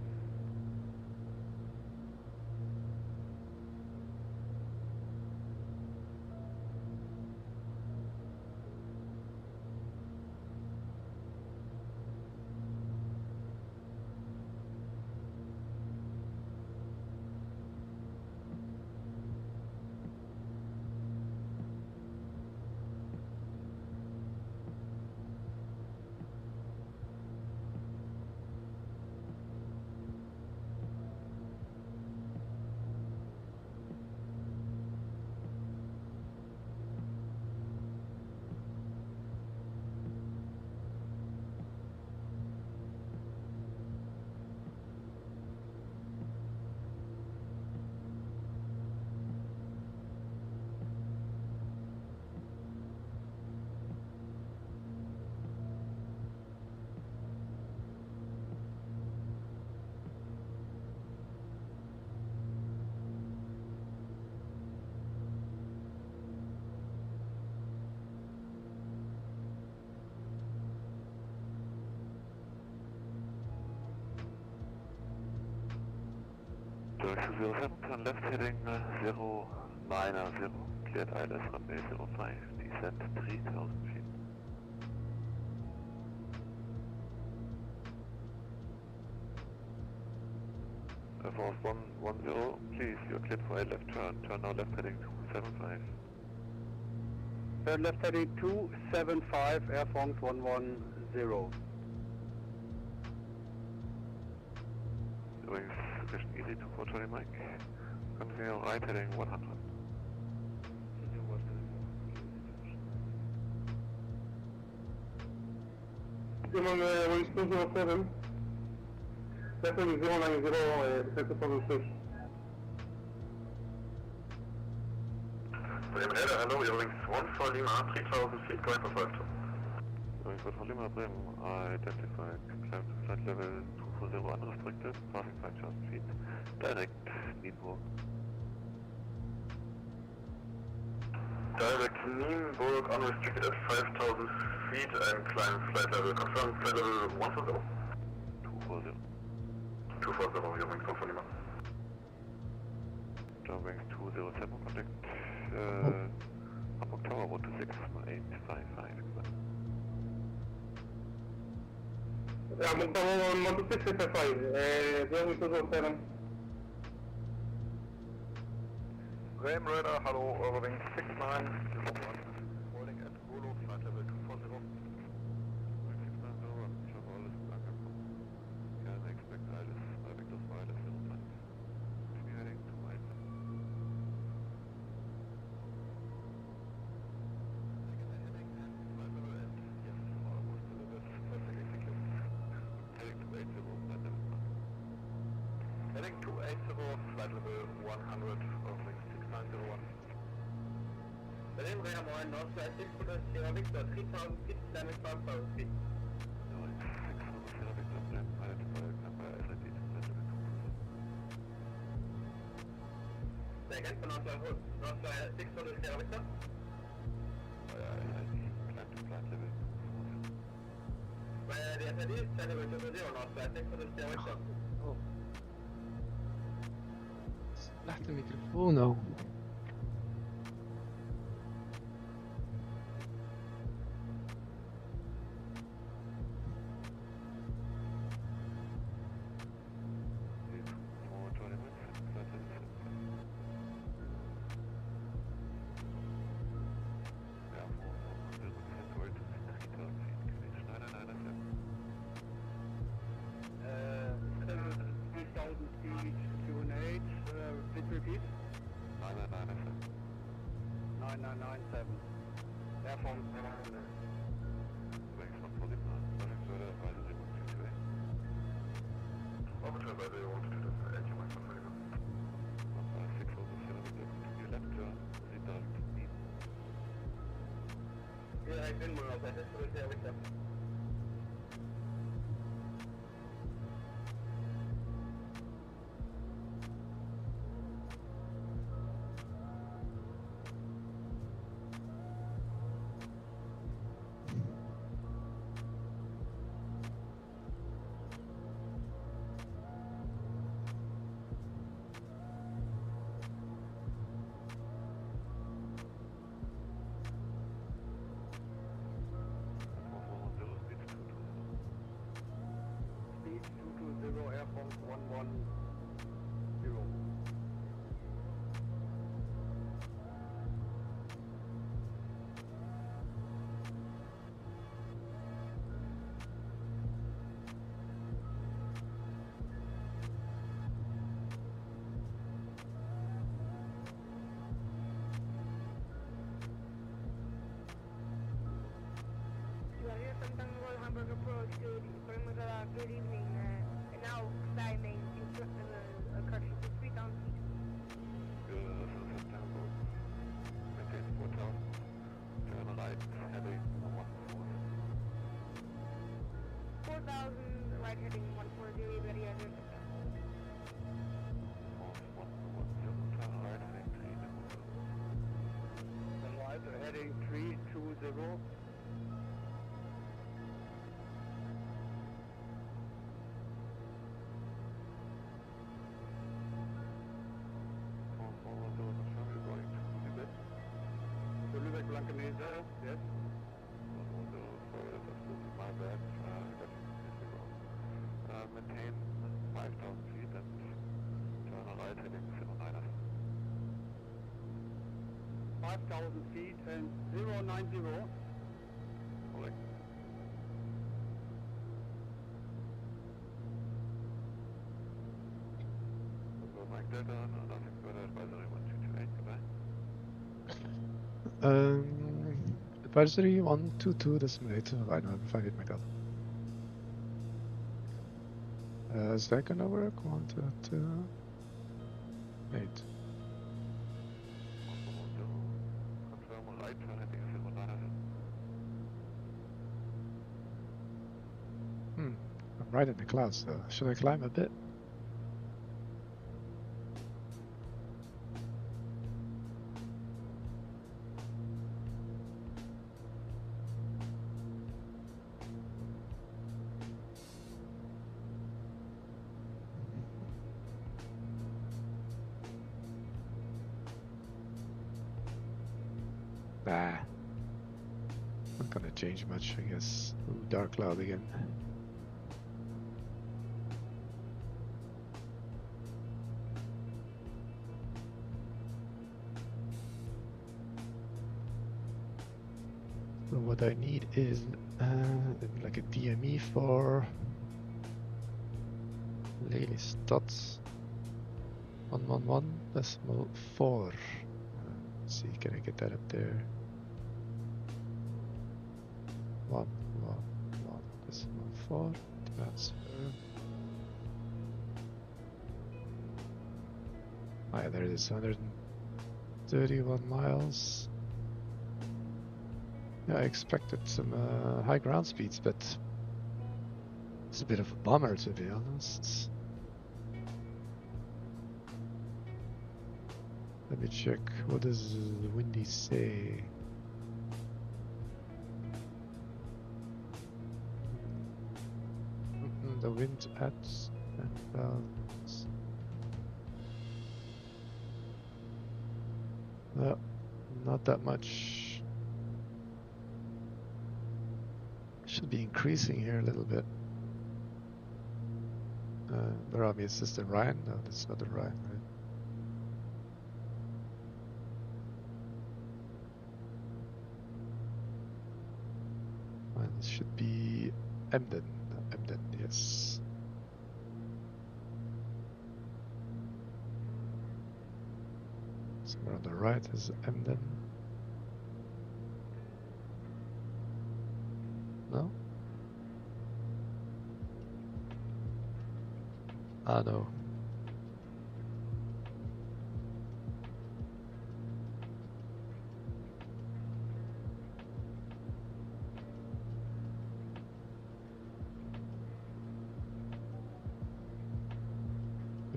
207, turn left heading 090, cleared ILS runway 05, descent 3000 feet. Force 110, please, you're cleared for a left turn. Turn now left heading 275. Turn left heading 275, Air France 110. Wings sufficient easy to 420 Mike. Continue right heading 100. Wings 207. Left heading 090, descent 2006. Bremen Air, hello, your wings 1 for Lima, 3000 feet, going for 52. Wings 1 for Lima, Bremen, identified, climb to flight level 240 unrestricted, passing 5000 feet, direct Nienburg. Direct Nienburg, unrestricted at 5000 feet and climb flight level, confirm flight level 140. 240. 240, your wings 1 for Lima. Down wings 207, contact Hamburg Tower 126-855. Yeah, I'm on 126-855, Wings 207. Bremen Radar, hello, Eurowings 6901, holding at Golo, flight level 240. Wings 6901, ich habe alles angekommen. Gerne expect ILS, Victor's ILS 05. Continue heading to Malmo. Heading 280, flight level 100, Eurowings 6901. Berlin Radar 9, Northwest 600, Sierra Victor, 3000 feet, climbing 5000 feet. Wings 600 Sierra Victor, Bremen, identified, number SID to flight level 240. Say again, for Northwest 600, Sierra Victor. SID, climb to flight level 240. The SID is flight level 240, Northwest 600, Sierra Victor. Oh. Slechte microfoon ook. Please repeat. 9997. Air France 100. Wings 1 for Lima, running further advisory 122A. Orbiter advisory 122, engine 1 for Lima. 156 over Sierra Victor, continue left turn, proceed direct to Nienburg. Yeah, I've been more of that, Sierra Victor. Speed 220, Air France 110. You are here from Tango Hamburg approach to Bremen Radar, good evening. Now climbing correction to 3000 feet. September, maintain 4000, turn right heading 140. 4000, right heading 140, ready as your system. Force 110, turn right heading 320. Then right, heading 320. 5,000 feet and 090. Correct. Mike Delta, nothing further, advisory 1228, goodbye. Advisory 122.8. I know if I hit my god. Is that gonna work? 122.8. Confirm right, heading 09. I'm right in the clouds though. Should I climb a bit? Nah. Not gonna change much, I guess. Ooh, dark cloud again. So what I need is like a DME for Lelystad 111.4. Let's see, can I get that up there? 111.4 transfer. Oh yeah, there it is, 131 miles. Yeah, I expected some high ground speeds, but it's a bit of a bummer, to be honest. Let me check. What does the windy say? The wind at 10,000. No, not that much. Should be increasing here a little bit. Barami, is this the Rhine? No, that's not the Rhine, right? This should be Emden. Emden, yes. Somewhere on the right is Emden. No? Ah, no.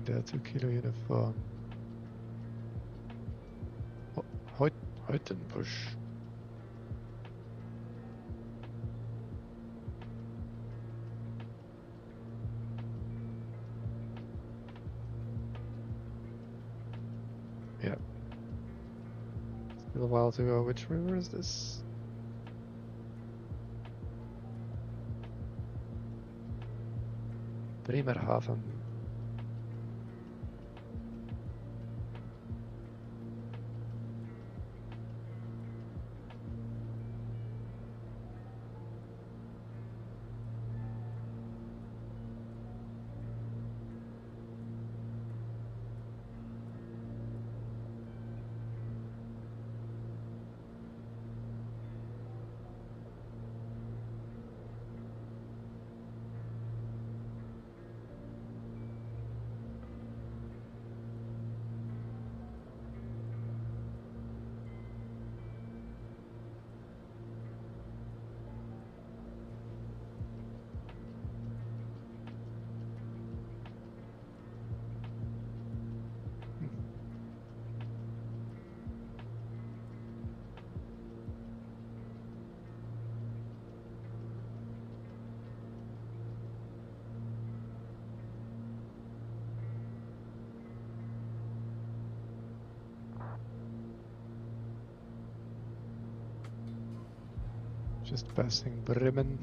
Der 2 Kilo uniform. Heutenbusch. Yeah. Still a while to go. Which river is this? Bremerhaven. Just passing Bremen.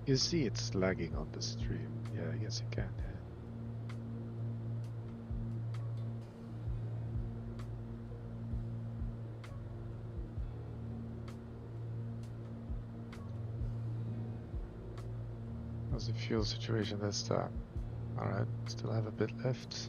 You see it's lagging on the stream. Yeah, I guess you can. Yeah. How's the fuel situation this time? Alright, still have a bit left.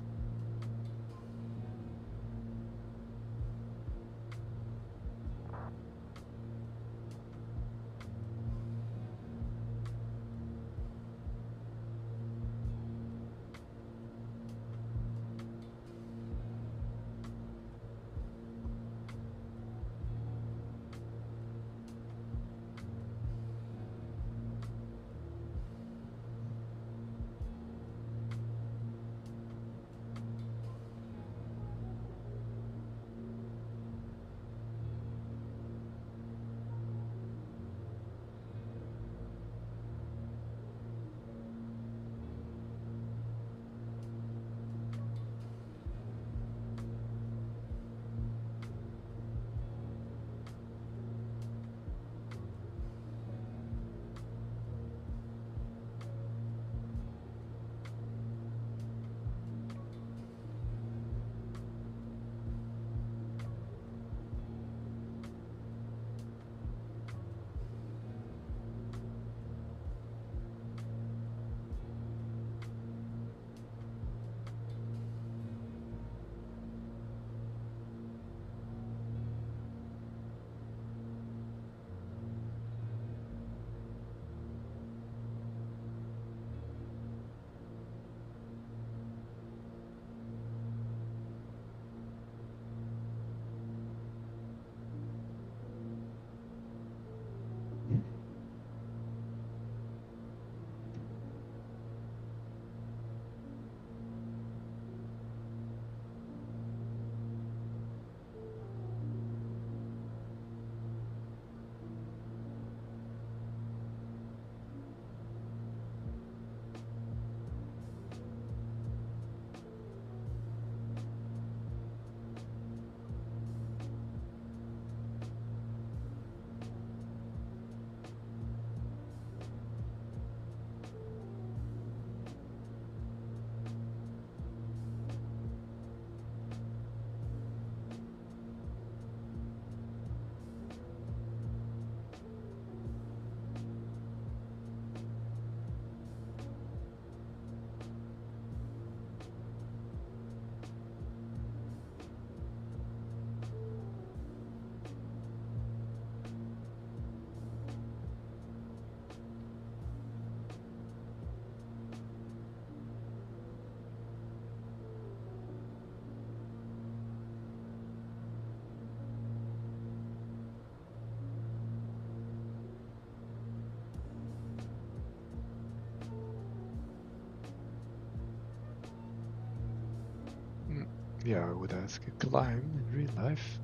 Yeah, I would ask a climb in real life.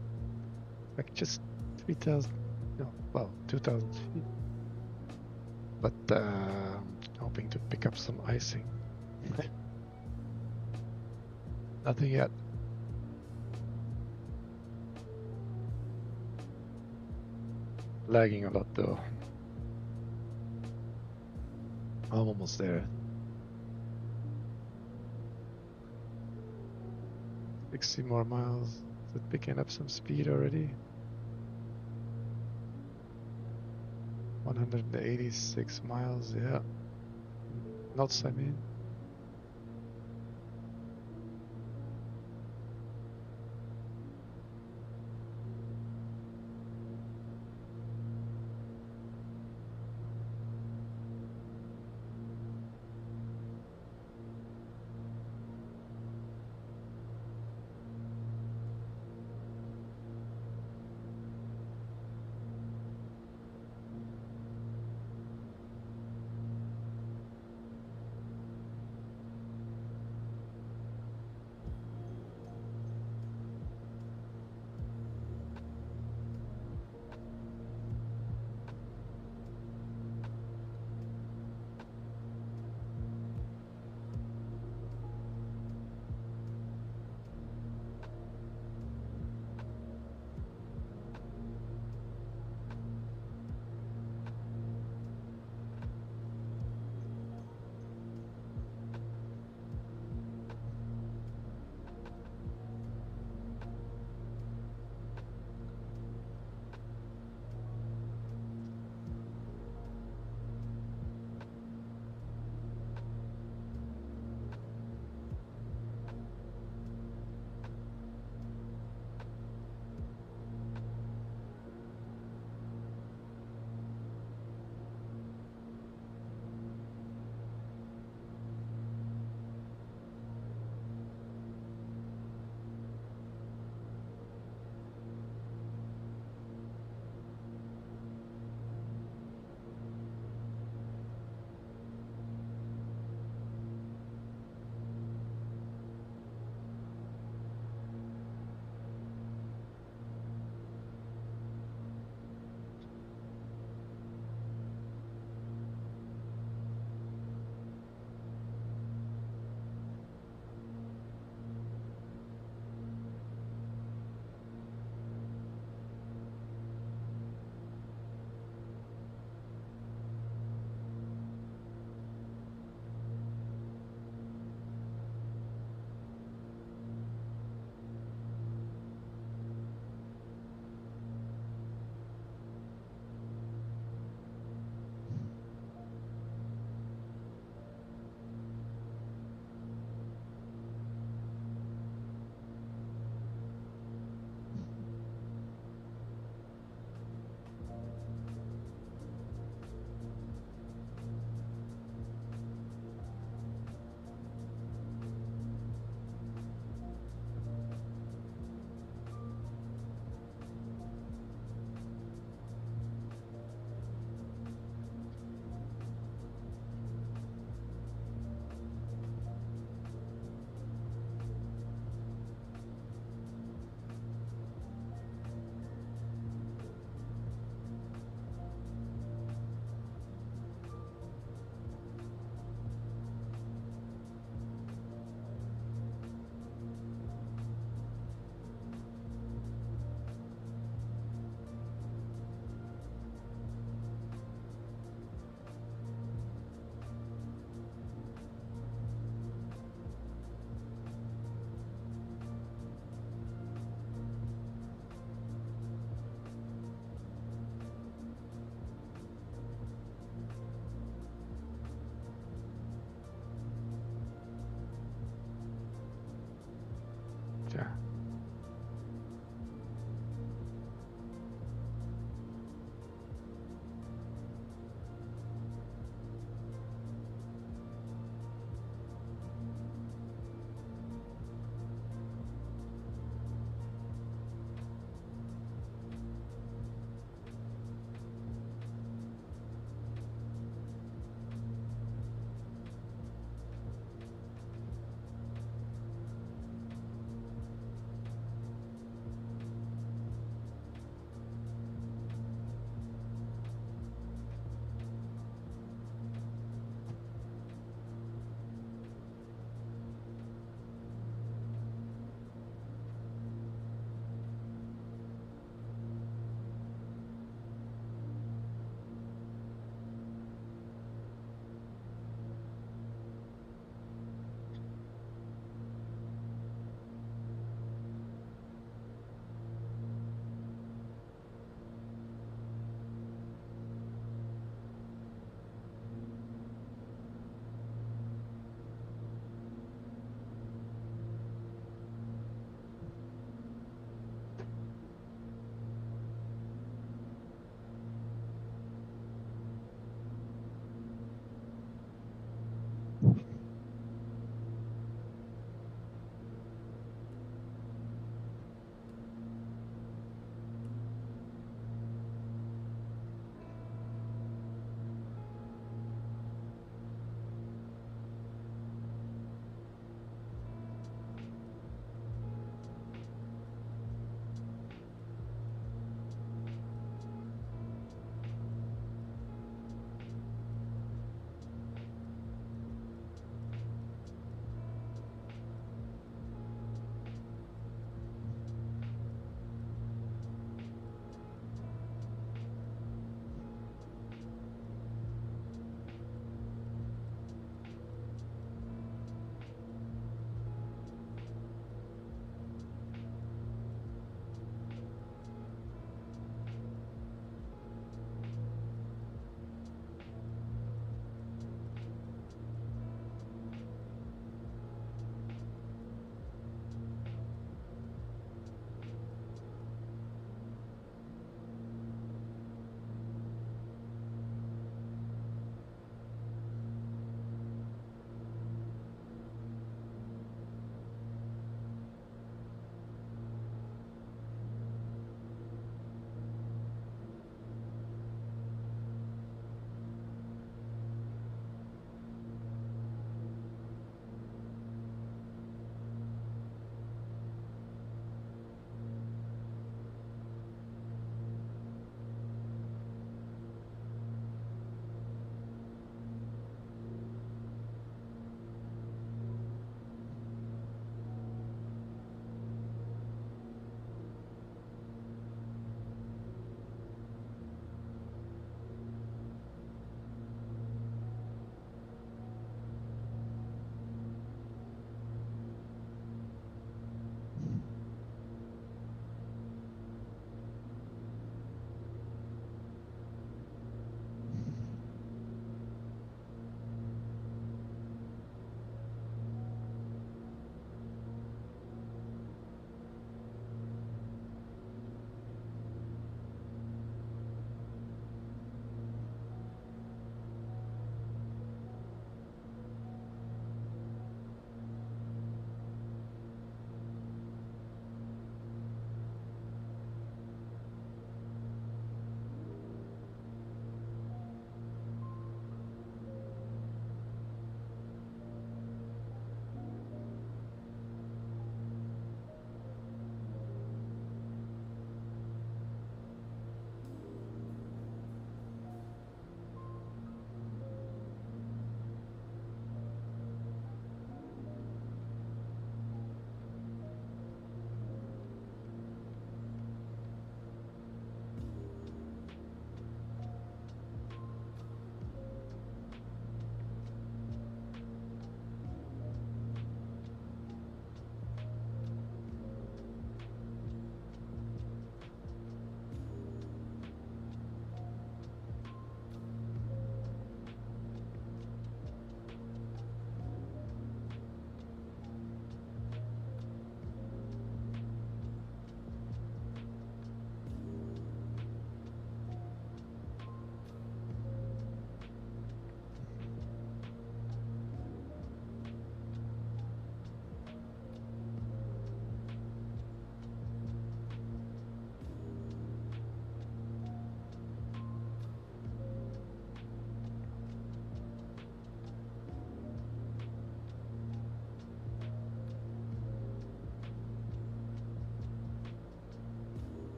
Like just 3,000, no, well, 2,000 feet. But hoping to pick up some icing. Nothing yet. Lagging a lot though. I'm almost there. 60 more miles. Is it picking up some speed already? 186 miles, yeah. Knots, I mean.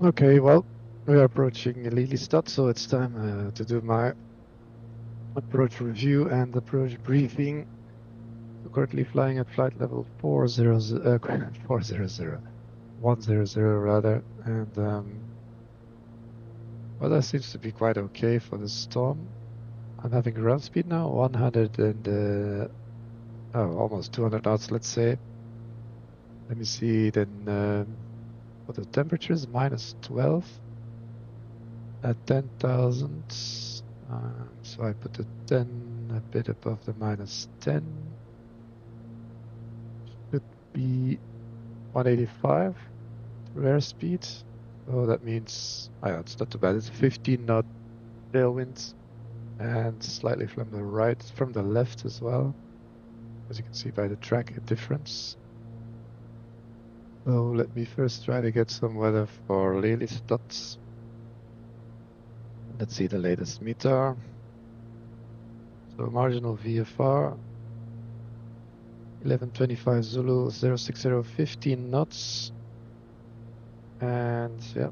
Okay, well, we are approaching Lelystad, so it's time to do my approach review and approach briefing. So currently flying at flight level 400, 100 rather, and well, that seems to be quite okay for the storm. I'm having ground speed now, 100 and almost 200 knots, let's say. Let me see then what the temperature is, -12 at 10,000. So I put the 10 a bit above the -10. Should be 185 airspeed. So that means, it's not too bad. It's 15 knot tailwind and slightly from the right, from the left as well, as you can see by the track difference. So let me first try to get some weather for Lelystad. Let's see the latest meter. So marginal VFR 1125 Zulu 060, 15 knots, and yeah,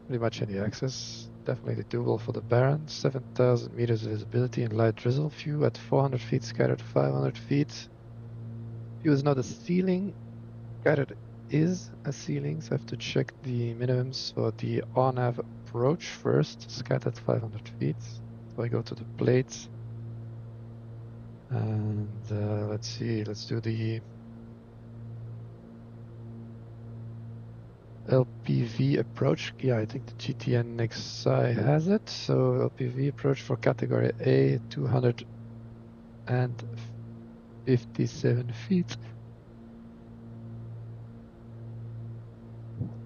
pretty much any access. Definitely doable for the Baron. 7,000 meters visibility and light drizzle. View at 400 feet, scattered 500 feet. View is not a ceiling. Scattered is a ceiling, so I have to check the minimums for the on-nav approach first. Scattered 500 feet. So I go to the plate. And let's see, let's do the LPV approach. Yeah, I think the GTN XI has it. So LPV approach for category A, 257 feet.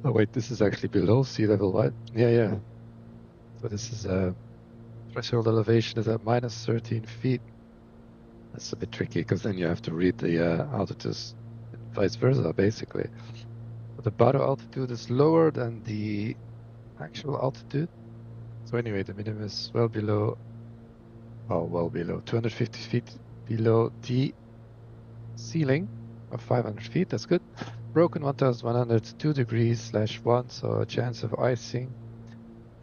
Oh wait, this is actually below sea level, right? Yeah. So this is threshold elevation is at -13 feet. That's a bit tricky because then you have to read the altitudes and vice versa, basically. But the bottom altitude is lower than the actual altitude. So anyway, the minimum is well below 250 feet below the ceiling of 500 feet. That's good. Broken 1102 degrees /1, so a chance of icing.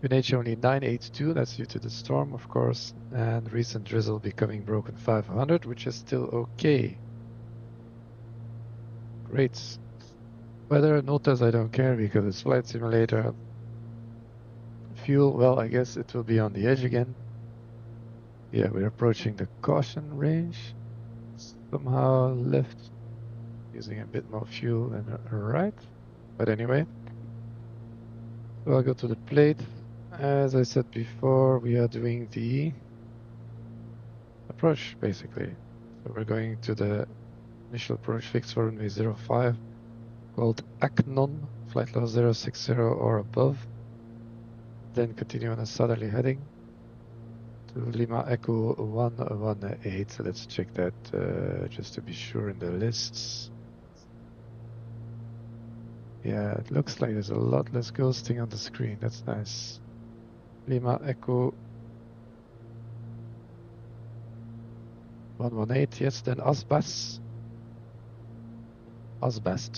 QNH only 982, that's due to the storm, of course, and recent drizzle becoming broken 500, which is still okay. Great. Weather, notas, I don't care because it's flight simulator. Fuel, well, I guess it will be on the edge again. Yeah, we're approaching the caution range. Somehow left, using a bit more fuel than right. But anyway, so I'll go to the plate. As I said before, we are doing the approach, basically. So we're going to the initial approach fix for runway 05, called ACNON, flight level 060 or above. Then continue on a southerly heading to Lima Echo 118. So let's check that just to be sure in the lists. Yeah, it looks like there's a lot less ghosting on the screen. That's nice. Lima Echo 118, yes, then Asbast,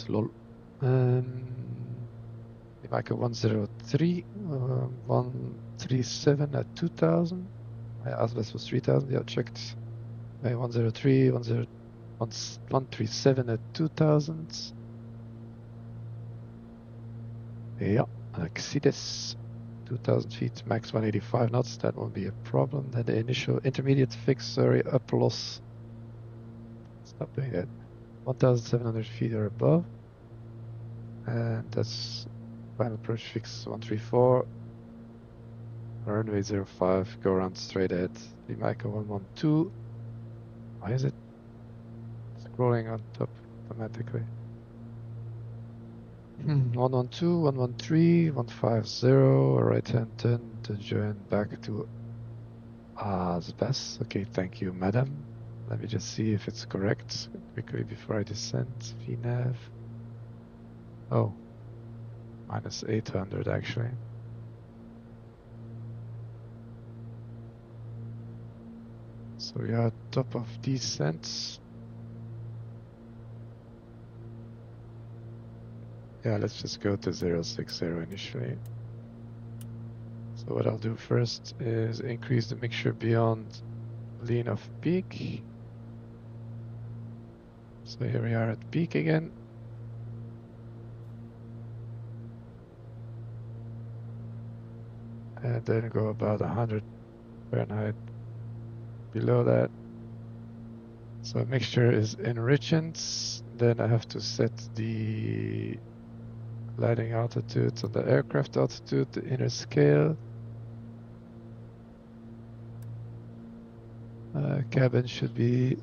lol. Lima Echo 103, 137 at 2000. Asbast was 3000, yeah, checked. 103, 137 at 2000. Yeah, Exodus, 2000 feet, max 185 knots. That won't be a problem. Then the initial intermediate fix, sorry, up loss. Stop doing that. 1,700 feet or above. And that's final approach fix 134. Runway 05, go around straight ahead. Lima Echo 112. Why is it scrolling on top automatically? 112, 113, 150, right hand turn to join back to Asbest. Okay, thank you, madam. Let me just see if it's correct quickly before I descend. VNAV. Oh, -800 actually. So we are top of descent. Yeah, let's just go to 060 initially. So what I'll do first is increase the mixture beyond lean of peak. So here we are at peak again. And then go about 100 Fahrenheit below that. So mixture is enriched. Then I have to set the landing altitude on the aircraft altitude, the inner scale. Cabin should be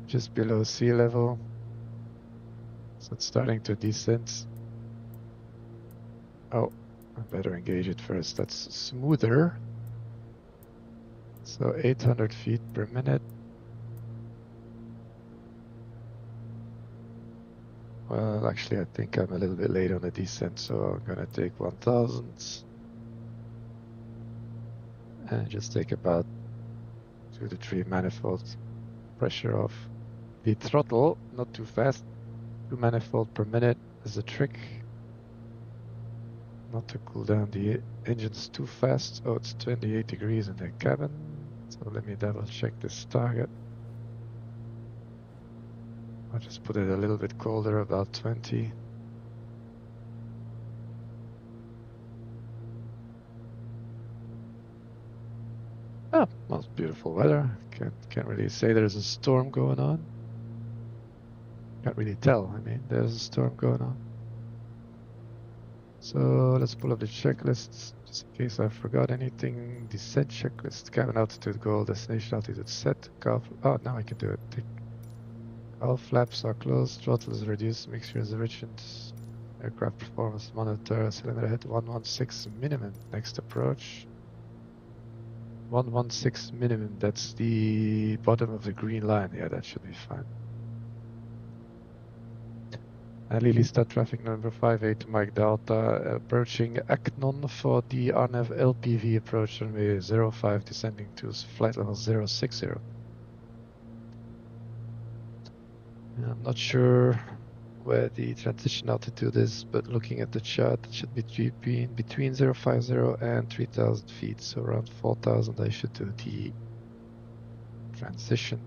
just below sea level. So it's starting to descend. Oh, I better engage it first. That's smoother. So 800 feet per minute. Well, actually, I think I'm a little bit late on the descent, so I'm gonna take 1000 and just take about 2 to 3 manifold pressure off. The throttle, not too fast, 2 manifold per minute is a trick. Not to cool down the engines too fast. Oh, it's 28 degrees in the cabin, so let me double check this target. I'll just put it a little bit colder, about 20. Oh, most beautiful weather. Can't really say there's a storm going on. Can't really tell. I mean, there's a storm going on. So let's pull up the checklists just in case I forgot anything. Descent checklist, cabin altitude goal, destination altitude set. Oh, now I can do it. All flaps are closed, throttle is reduced, mixture is enriched, aircraft performance monitor, cylinder head 116 minimum, next approach. 116 minimum, that's the bottom of the green line. Yeah, that should be fine. And Lelystad traffic number 58 Mike Delta, approaching Acnon for the RNAV LPV approach runway 05, descending to flight level 060. I'm not sure where the transition altitude is, but looking at the chart, it should be between 050 and 3000 feet. So around 4000, I should do the transition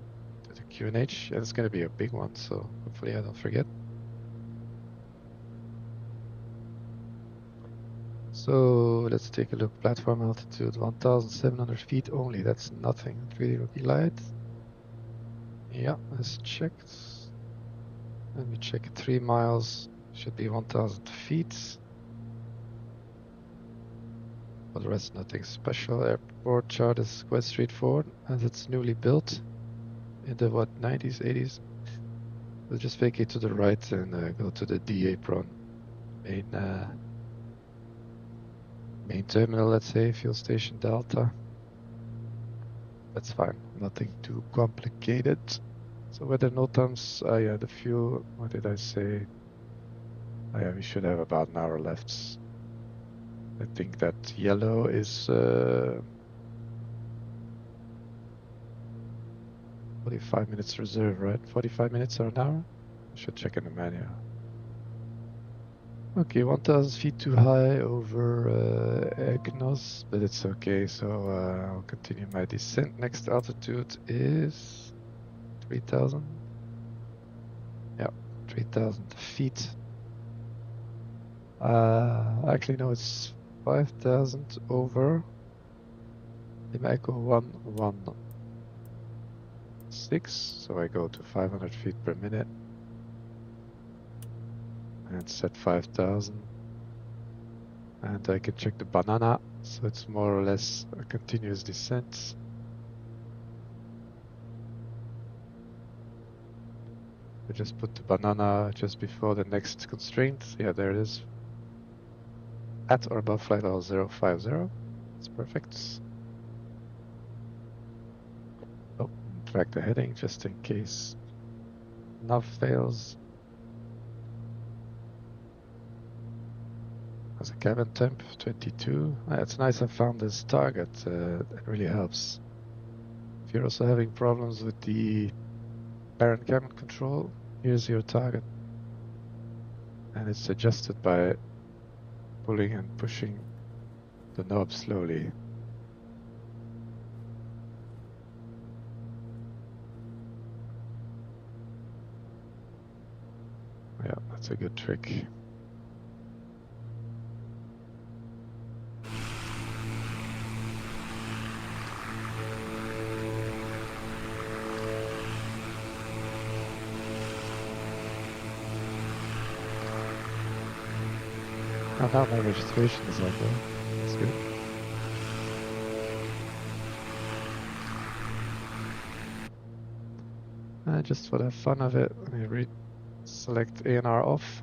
to the QNH. And it's going to be a big one, so hopefully I don't forget. So let's take a look. Platform altitude 1700 feet only. That's nothing. Really, really light. Yeah, that's checked. Let me check it. 3 miles should be 1000 feet. For the rest, nothing special. Airport chart is quite straightforward as it's newly built in the 90s, 80s. We'll just vacate to the right and go to the D apron main terminal, let's say, fuel station Delta. That's fine, nothing too complicated. So weather NOTAMs, yeah, the fuel, what did I say? Oh, yeah, we should have about an hour left. I think that yellow is 45 minutes reserve, right? 45 minutes or an hour? I should check in the manual. Okay, 1000 feet too high over Egnos, but it's okay, so I'll continue my descent. Next altitude is 3000. Yeah, 3000 feet. Actually, no, it's 5000 over Lima Echo 116, so I go to 500 feet per minute and set 5000. And I can check the banana, so it's more or less a continuous descent. I just put the banana just before the next constraint. Yeah, there it is. At or above flight level 050. That's perfect. Oh, track the heading just in case nav fails. As a cabin temp 22. It's nice I found this target. That really helps. If you're also having problems with the parent cabin control, here's your target. And it's adjusted by pulling and pushing the knob slowly. Yeah, that's a good trick. Oh, now my registration is on there. That's good. Just for the fun of it, let me select ANR off.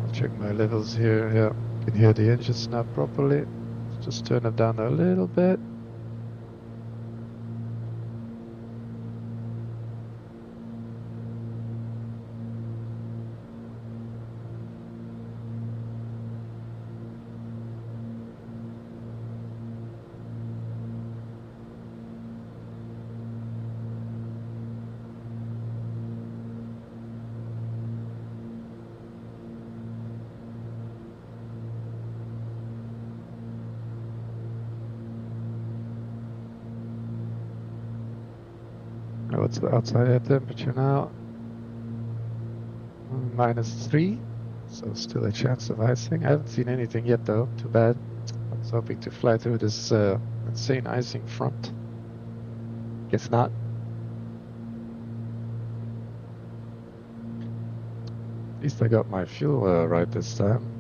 I'll check my levels here. Yeah, you can hear the engines now properly. Just turn it down a little bit. What's the outside air temperature now? -3, so still a chance of icing. I haven't seen anything yet though, too bad. I was hoping to fly through this insane icing front. Guess not. At least I got my fuel right this time.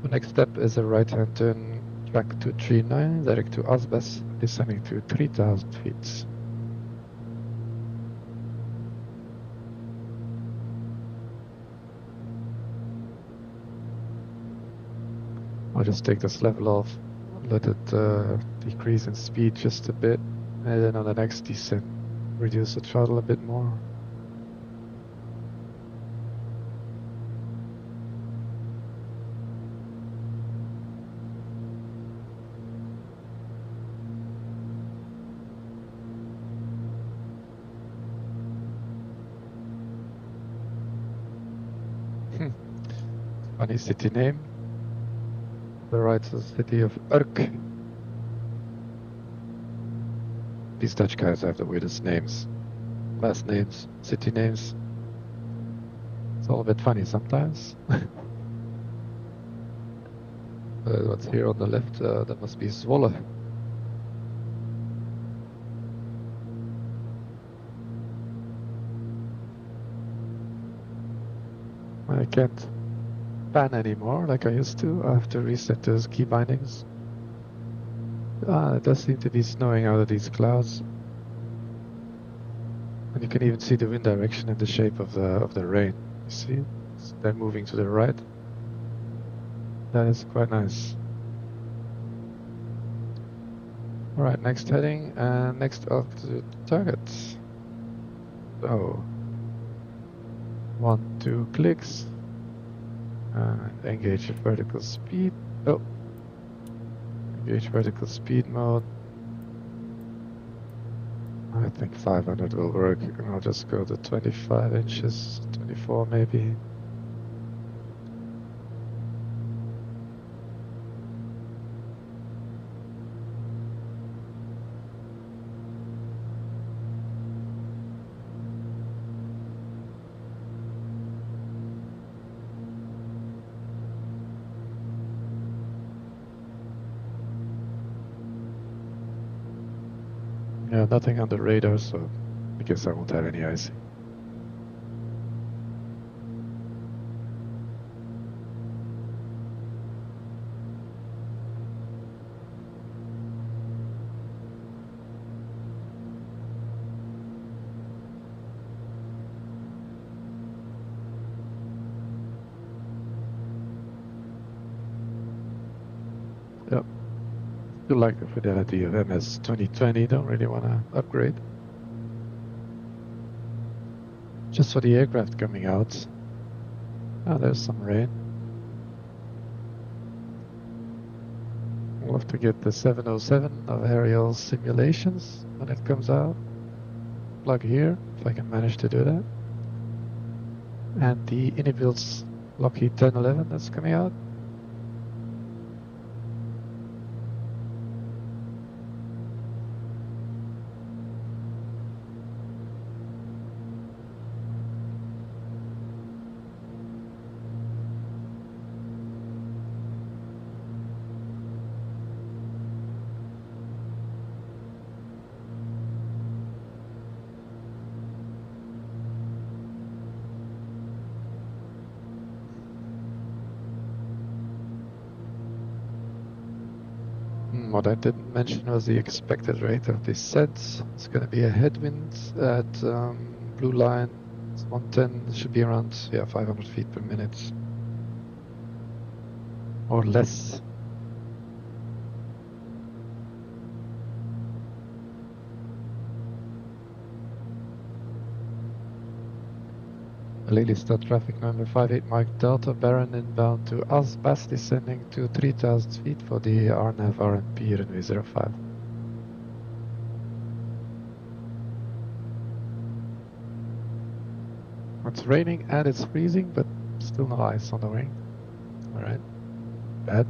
The next step is a right-hand turn, track 239, direct to Asbes, descending to 3,000 feet. I'll just take this level off, let it decrease in speed just a bit, and then on the next descent, reduce the throttle a bit more. Funny city name. The right is the city of Urk. These Dutch guys have the weirdest names. Last names, city names. It's all a bit funny sometimes. What's here on the left? That must be Zwolle. I can't pan anymore like I used to. I have to reset those key bindings. It does seem to be snowing out of these clouds. And you can even see the wind direction and the shape of the rain. You see? So they're moving to the right. That is quite nice. Alright, next heading and next up to target. So 1, 2 clicks. And engage vertical speed. Oh, engage vertical speed mode. I think 500 will work, and I'll just go to 25 inches, 24 maybe. Yeah, nothing on the radar, so I guess I won't have any icing. Yep. Still like the fidelity of MS 2020, don't really want to upgrade. Just for the aircraft coming out. Oh, there's some rain. We'll have to get the 707 of aerial simulations when it comes out. plug here, if I can manage to do that. And the Innibuilds Lockheed 1011 that's coming out. What I didn't mention was the expected rate of descent. It's going to be a headwind at blue line. It's 110. It should be around 500 feet per minute or less. Lelystad traffic number 58 Mike Delta Baron inbound to Asbas descending to 3000 feet for the RNAV RMP runway 05. It's raining and it's freezing, but still no ice on the wing. Alright, bad.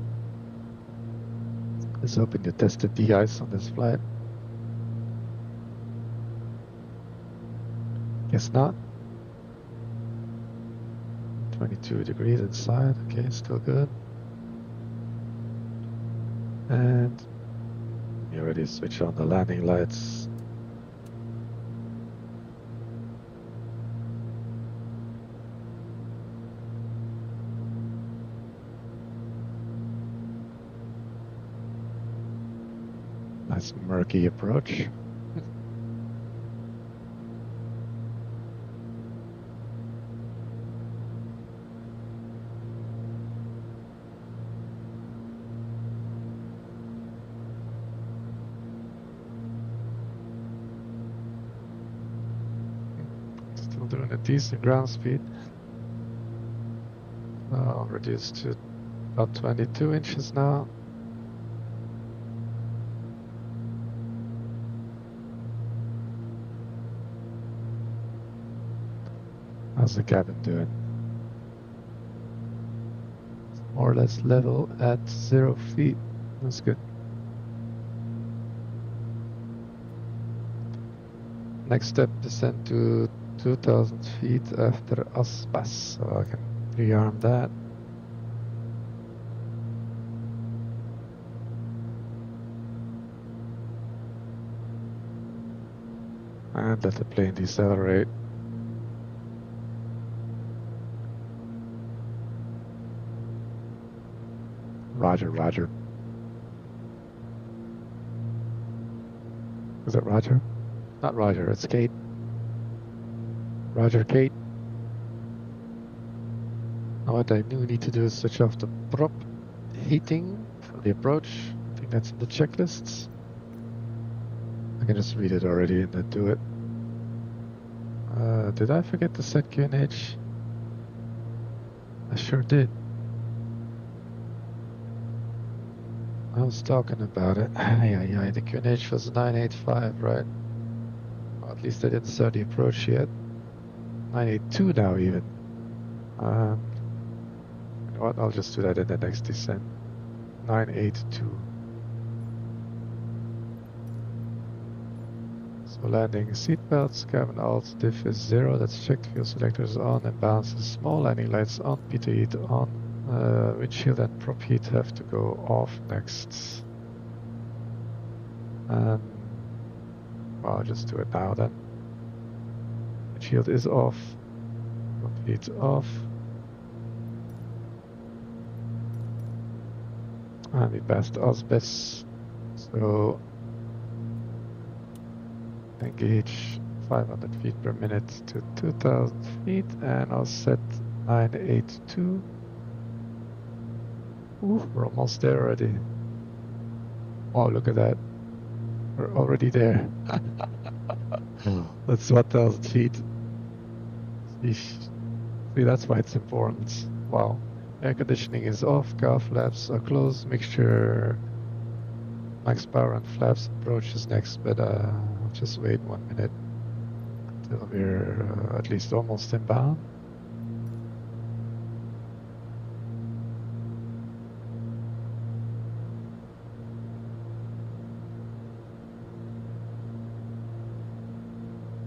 Let's hoping to test the de-ice on this flight. Guess not. 22 degrees inside, okay, still good. And you already switch on the landing lights. Nice murky approach. Doing a decent ground speed. Reduced to about 22 inches now. How's the cabin doing? More or less level at 0 feet. That's good. Next step, descend to 2000 feet after Aspas, so I can rearm that. And let the plane decelerate. Roger, Roger. Is it Roger? Not Roger, it's Kate. Roger, Kate. Now what I do need to do is switch off the prop heating for the approach. I think that's in the checklists. I can just read it already and then do it. Did I forget to set QNH? I sure did. I was talking about it. Yeah, the QNH was 985, right? Well, at least I didn't start the approach yet. 982 now even. You know what? I'll just do that in the next descent. 982. So landing seatbelts, cabin alt, diff is 0, that's checked, fuel selector is on, and balance is small, landing lights on, pitot heat on, windshield and prop heat have to go off next. Well, I'll just do it now then. Windshield is off, prop heat off. And we passed Asbes, so engage 500 feet per minute to 2000 feet, and I'll set 982. Ooh, we're almost there already. Wow, look at that. We're already there. That's 1000 feet. See, that's why it's important. Wow. Air conditioning is off, car flaps are closed, mixture, max power and flaps approach is next, but I'll just wait 1 minute. till we're at least almost inbound.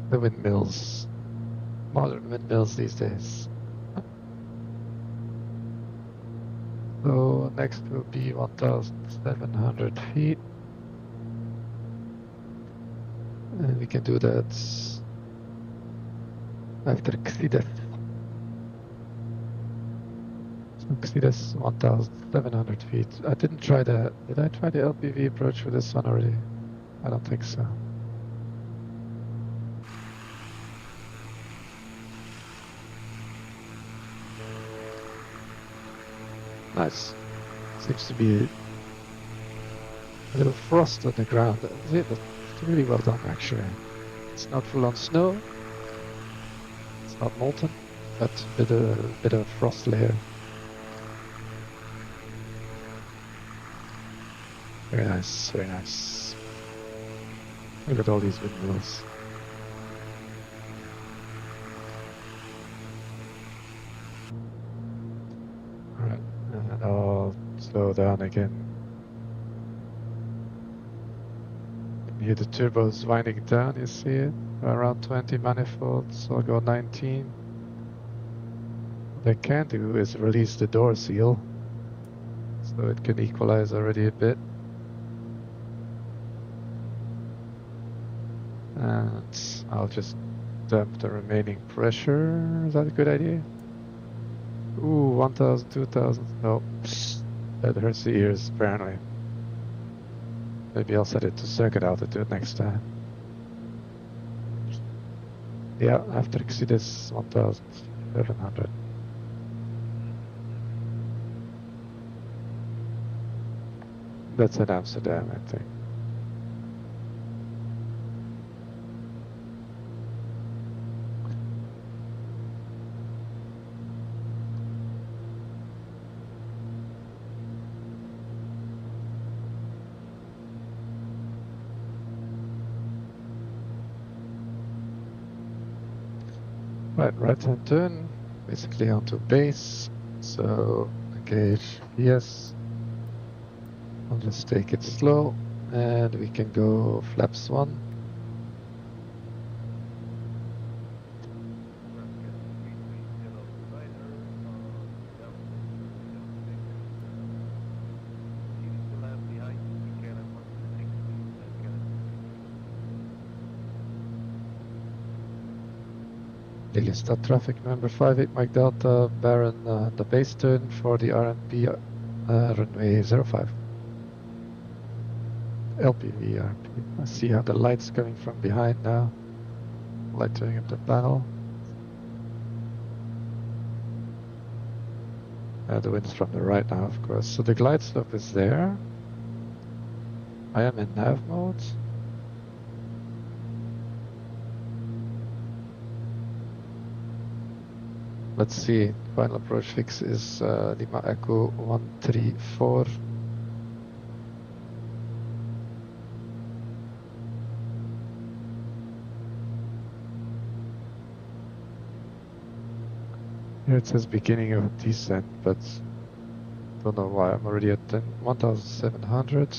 The windmills, modern windmills these days. So next will be 1,700 feet. And we can do that after Xides. So Xides 1,700 feet. I didn't try the, did I try the LPV approach for this one already? I don't think so. Nice. Seems to be a little frost on the ground. That's really well done, actually. It's not full on snow. It's not molten, but a bit of frost layer. Very nice, very nice. Look at all these windmills. Alright, and I'll slow down again. Here the turbo's winding down, you see it? Around 20 manifolds, so I'll go 19. What I can do is release the door seal, so it can equalize already a bit. And I'll just dump the remaining pressure. Is that a good idea? Ooh, 1,000, 2,000. No, that hurts the ears, apparently. Maybe I'll set it to circuit altitude next time. Yeah, after Xides 1,700. That's in Amsterdam, I think. Right hand turn, basically onto base. So engage yes. I'll just take it slow and we can go flaps 1. Lelystad traffic number 58 Mike Delta, Baron, the base turn for the RNP runway 05. LPV RNP. I see how the light's coming from behind now. Light turning up the panel. The wind's from the right now, of course. So the glide slope is there. I am in nav mode. Let's see, final approach fix is Lima Echo 134. Here it says beginning of descent, but don't know why. I'm already at 1,700.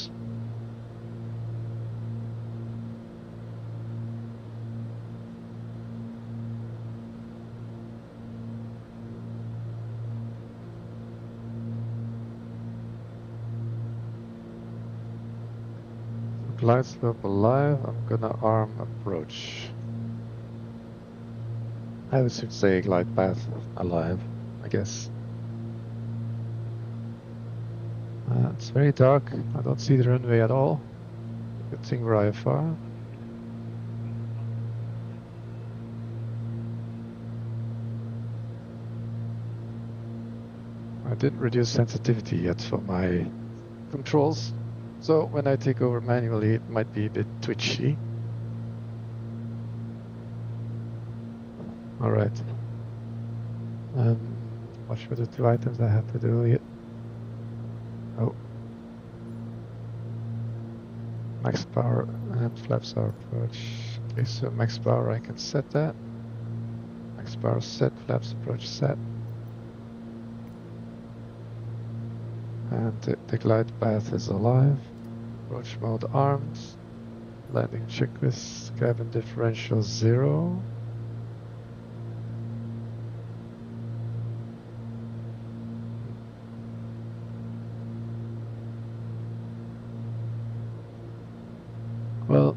Glide slope alive, I'm gonna arm approach. I should say glide path alive, I guess. It's very dark, I don't see the runway at all. Good thing we're IFR. I didn't reduce sensitivity yet for my controls. So when I take over manually, it might be a bit twitchy. All right. What were the 2 items I have to do here? Oh. Max power and flaps our approach. Okay, so max power, I can set that. Max power set, flaps approach set. And the glide path is alive. Approach mode armed. Landing checklist, cabin differential 0. Well,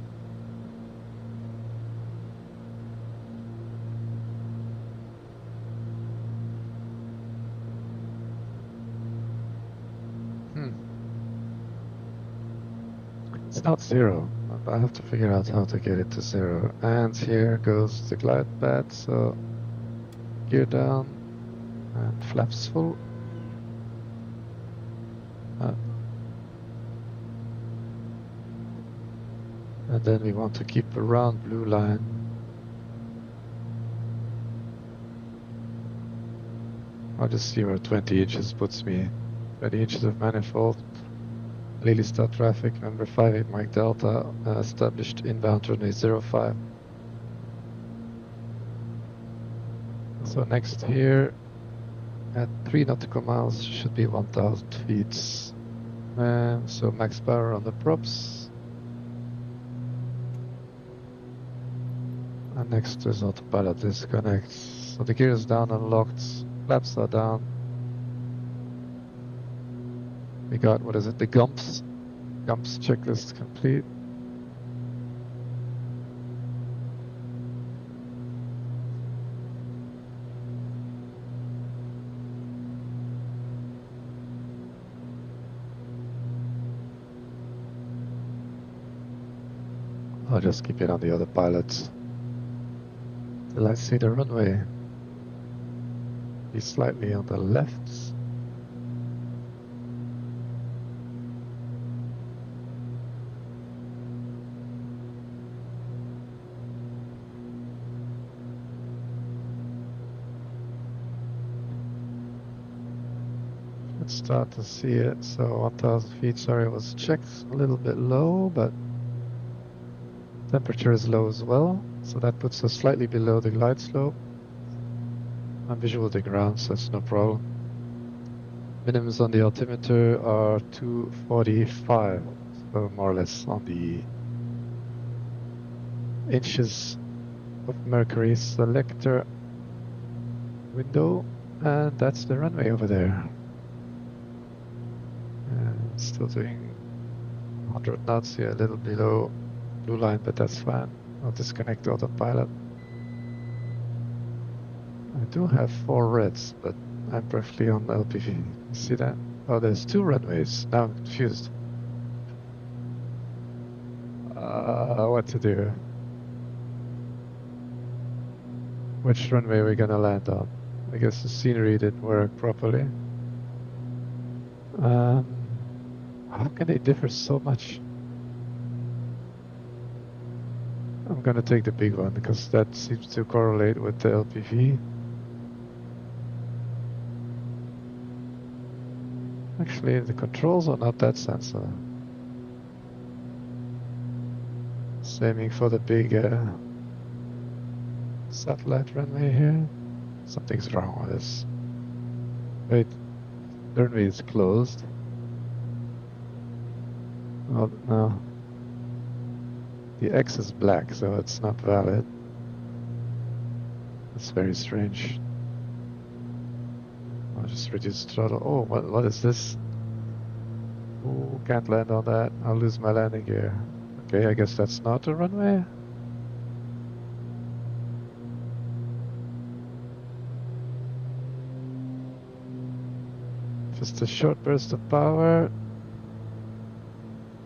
it's not 0. I have to figure out how to get it to 0. And here goes the glide path, so gear down and flaps full. And then we want to keep a round blue line. I'll just see where 20 inches puts me. 20 inches of manifold. Lelystad traffic, number 58 Mike Delta, established inbound runway 05. So next here, at 3 nautical miles, should be 1,000 feet. So max power on the props. And next is autopilot disconnect. So the gear is down and locked, flaps are down. We got, what is it, the GUMPS checklist complete. I'll just keep it on the other pilot. Let's see the runway. Be slightly on the left. Let's start to see it. So 1,000 feet, sorry, it was checked a little bit low, but temperature is low as well. So that puts us slightly below the glide slope. I'm visual the ground, so that's no problem. Minimums on the altimeter are 245, so more or less on the inches of mercury selector window, and that's the runway over there. And still doing 100 knots here, a little below blue line, but that's fine. I'll disconnect autopilot. I do have 4 reds, but I'm perfectly on LPV. You see that? Oh, there's 2 runways. Now I'm confused. What to do? Which runway are we gonna land on? I guess the scenery didn't work properly. How can they differ so much? I'm gonna take the big one because that seems to correlate with the LPV. Actually, the controls are not that sensitive. Aiming for the big satellite runway here. Something's wrong with this. Wait, the runway is closed. Oh, no. The X is black, so it's not valid. That's very strange. I'll just reduce throttle. Oh, what is this? Oh, can't land on that. I'll lose my landing gear. Okay, I guess that's not a runway. Just a short burst of power.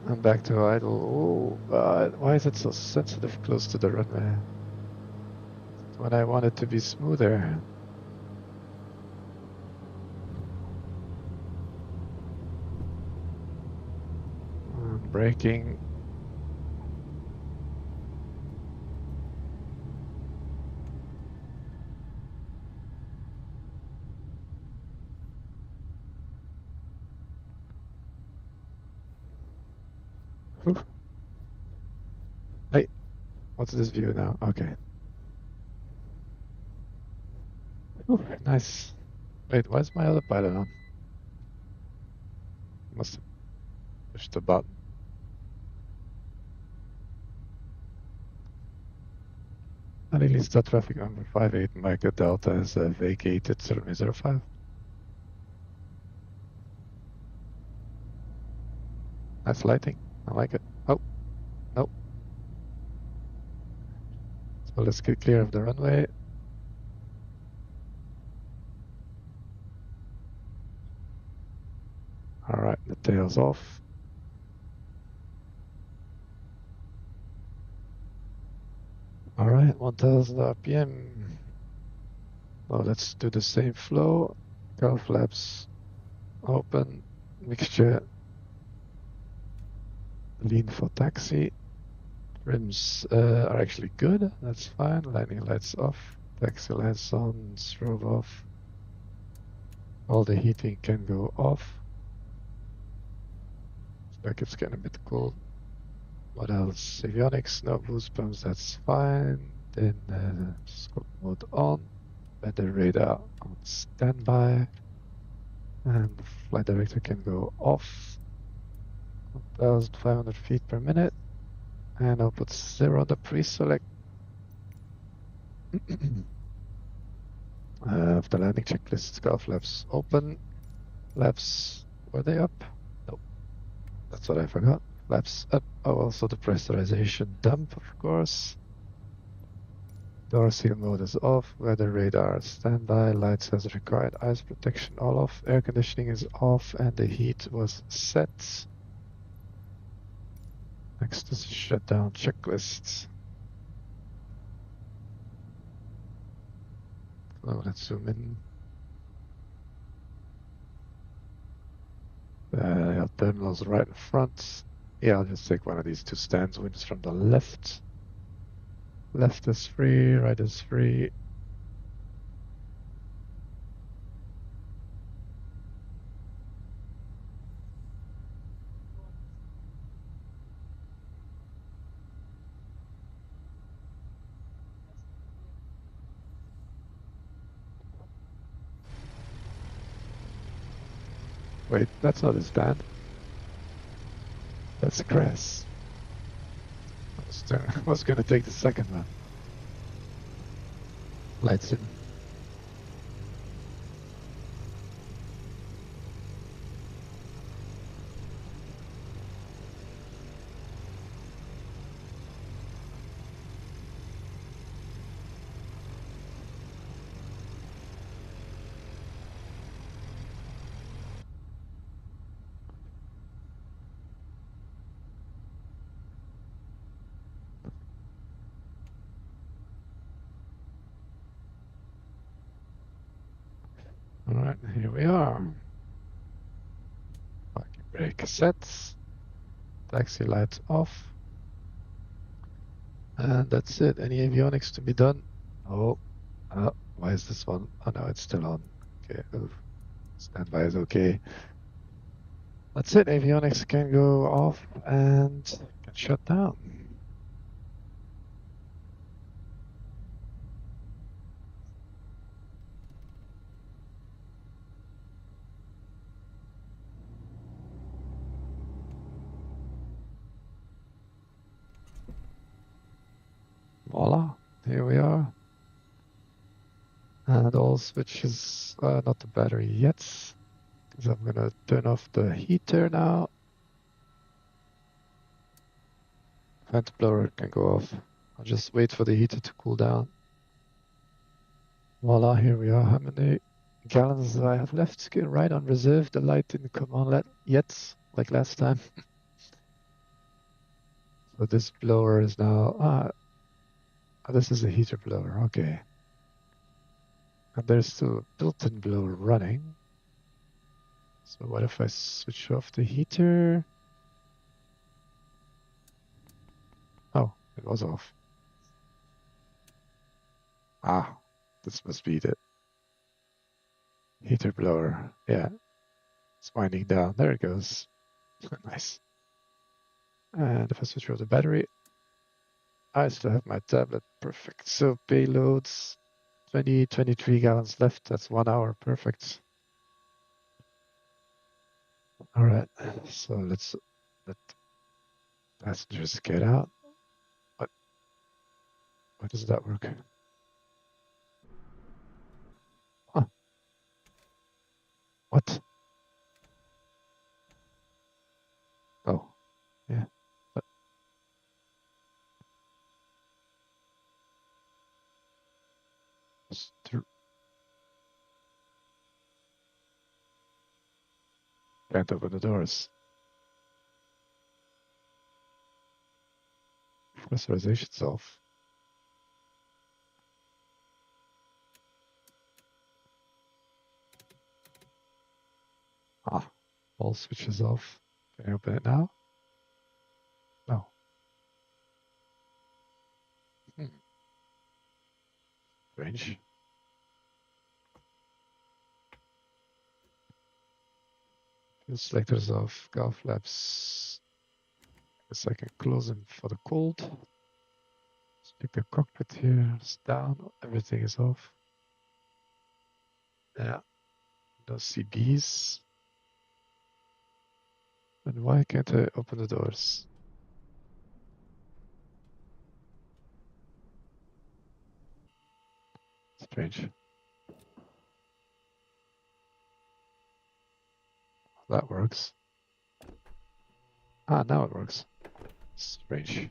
I'm back to idle. Oh, why is it so sensitive close to the runway? When I want it to be smoother. Braking. Hey, What's this view now? Okay. Ooh, nice. Wait, why is my other pilot on? Must have pushed the button. Lelystad traffic number 58 Micro Delta has vacated runway 05. Nice lighting. I like it. Oh, no. So let's get clear of the runway. All right, the tail's off. All right, 1000 RPM. Well, let's do the same flow. Car flaps open, mixture, lean for taxi. Rims are actually good, that's fine. Landing lights off, taxi lights on, strobe off. All the heating can go off. Looks like it's getting a bit cold. What else? Avionics, no boost pumps, that's fine. Then scope mode on. Weather radar on standby. And the flight director can go off. 1,500 feet per minute. And I'll put 0 on the pre-select. The landing checklist, car flaps open. Flaps, were they up? Nope. That's what I forgot. Flaps up. Oh, also the pressurization dump, of course. Door seal mode is off. Weather radar standby. Lights as required. Ice protection all off. Air conditioning is off, and the heat was set. Next is shutdown checklist. So let's zoom in. Terminals right in front. Yeah, I'll just take one of these two stands. Winds from the left. Left is free, right is free. Wait, that's not a stand. That's grass. I was gonna take the second one. Lights in. All right, here we are. Parking brake set. Taxi lights off. And that's it. Any avionics to be done? Oh, why is this one? Oh no, it's still on. Okay, standby is okay. That's it. Avionics can go off and can shut down. Voila, here we are. And all switches, not the battery yet, because I'm gonna turn off the heater now. Vent blower can go off. I'll just wait for the heater to cool down. Voila, here we are. How many gallons do I have left? Get right on reserve. The light didn't come on yet, like last time. So this blower is now, this is a heater blower, okay. And there's still a built-in blower running. So what if I switch off the heater? Oh, it was off. Ah, this must be the heater blower. Yeah, it's winding down. There it goes. Nice. And if I switch off the battery, I still have my tablet. Perfect. So payloads, 23 gallons left. That's 1 hour. Perfect. All right. So let's let passengers get out. Why does that work? Huh. What? Oh, yeah. But can't open the doors. Pressurization's off. Ah, all switches off. Can I open it now? No. Strange. Fuel selectors off. Golf flaps. Guess I can close them for the cold. Speaker cockpit here is down. Everything is off. Yeah. No CBs. And why can't I open the doors? Strange. That works. Ah, now it works. Strange.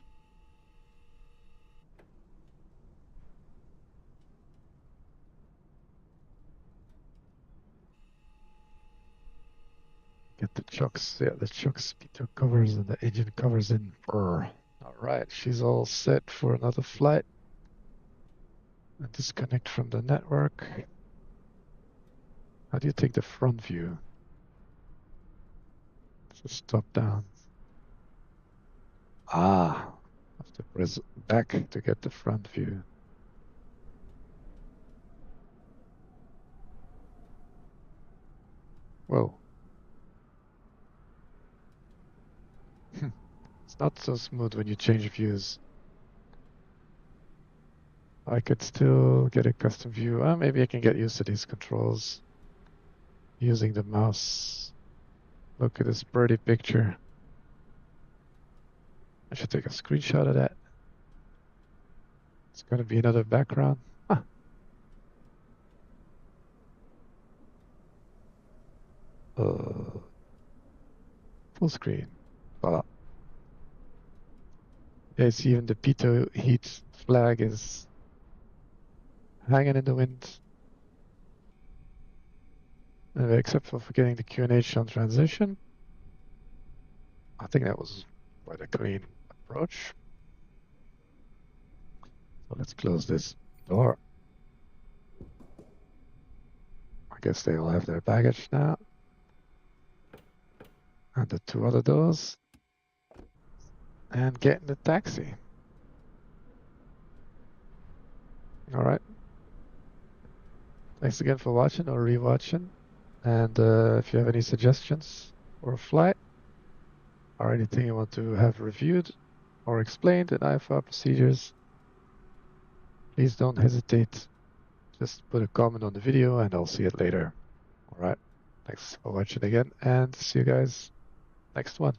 Get the chocks. Yeah, the chock speeder covers and the engine covers in. Brr. All right, she's all set for another flight. And disconnect from the network. How do you take the front view? Just top down. Ah, have to press back to get the front view. Whoa. It's not so smooth when you change views. I could still get a custom view. Maybe I can get used to these controls using the mouse. Look at this birdie picture. I should take a screenshot of that. It's going to be another background. Huh. Full screen. Voila. Yeah, see, even the pitot heat flag is hanging in the wind. Except for getting the QNH on transition. I think that was quite a clean approach. So let's close this door. I guess they all have their baggage now. And the two other doors. And get in the taxi. All right. Thanks again for watching or rewatching. And if you have any suggestions for a flight or anything you want to have reviewed or explained in IFR procedures, please don't hesitate. Just put a comment on the video and I'll see it later. All right. Thanks for watching again and see you guys next one.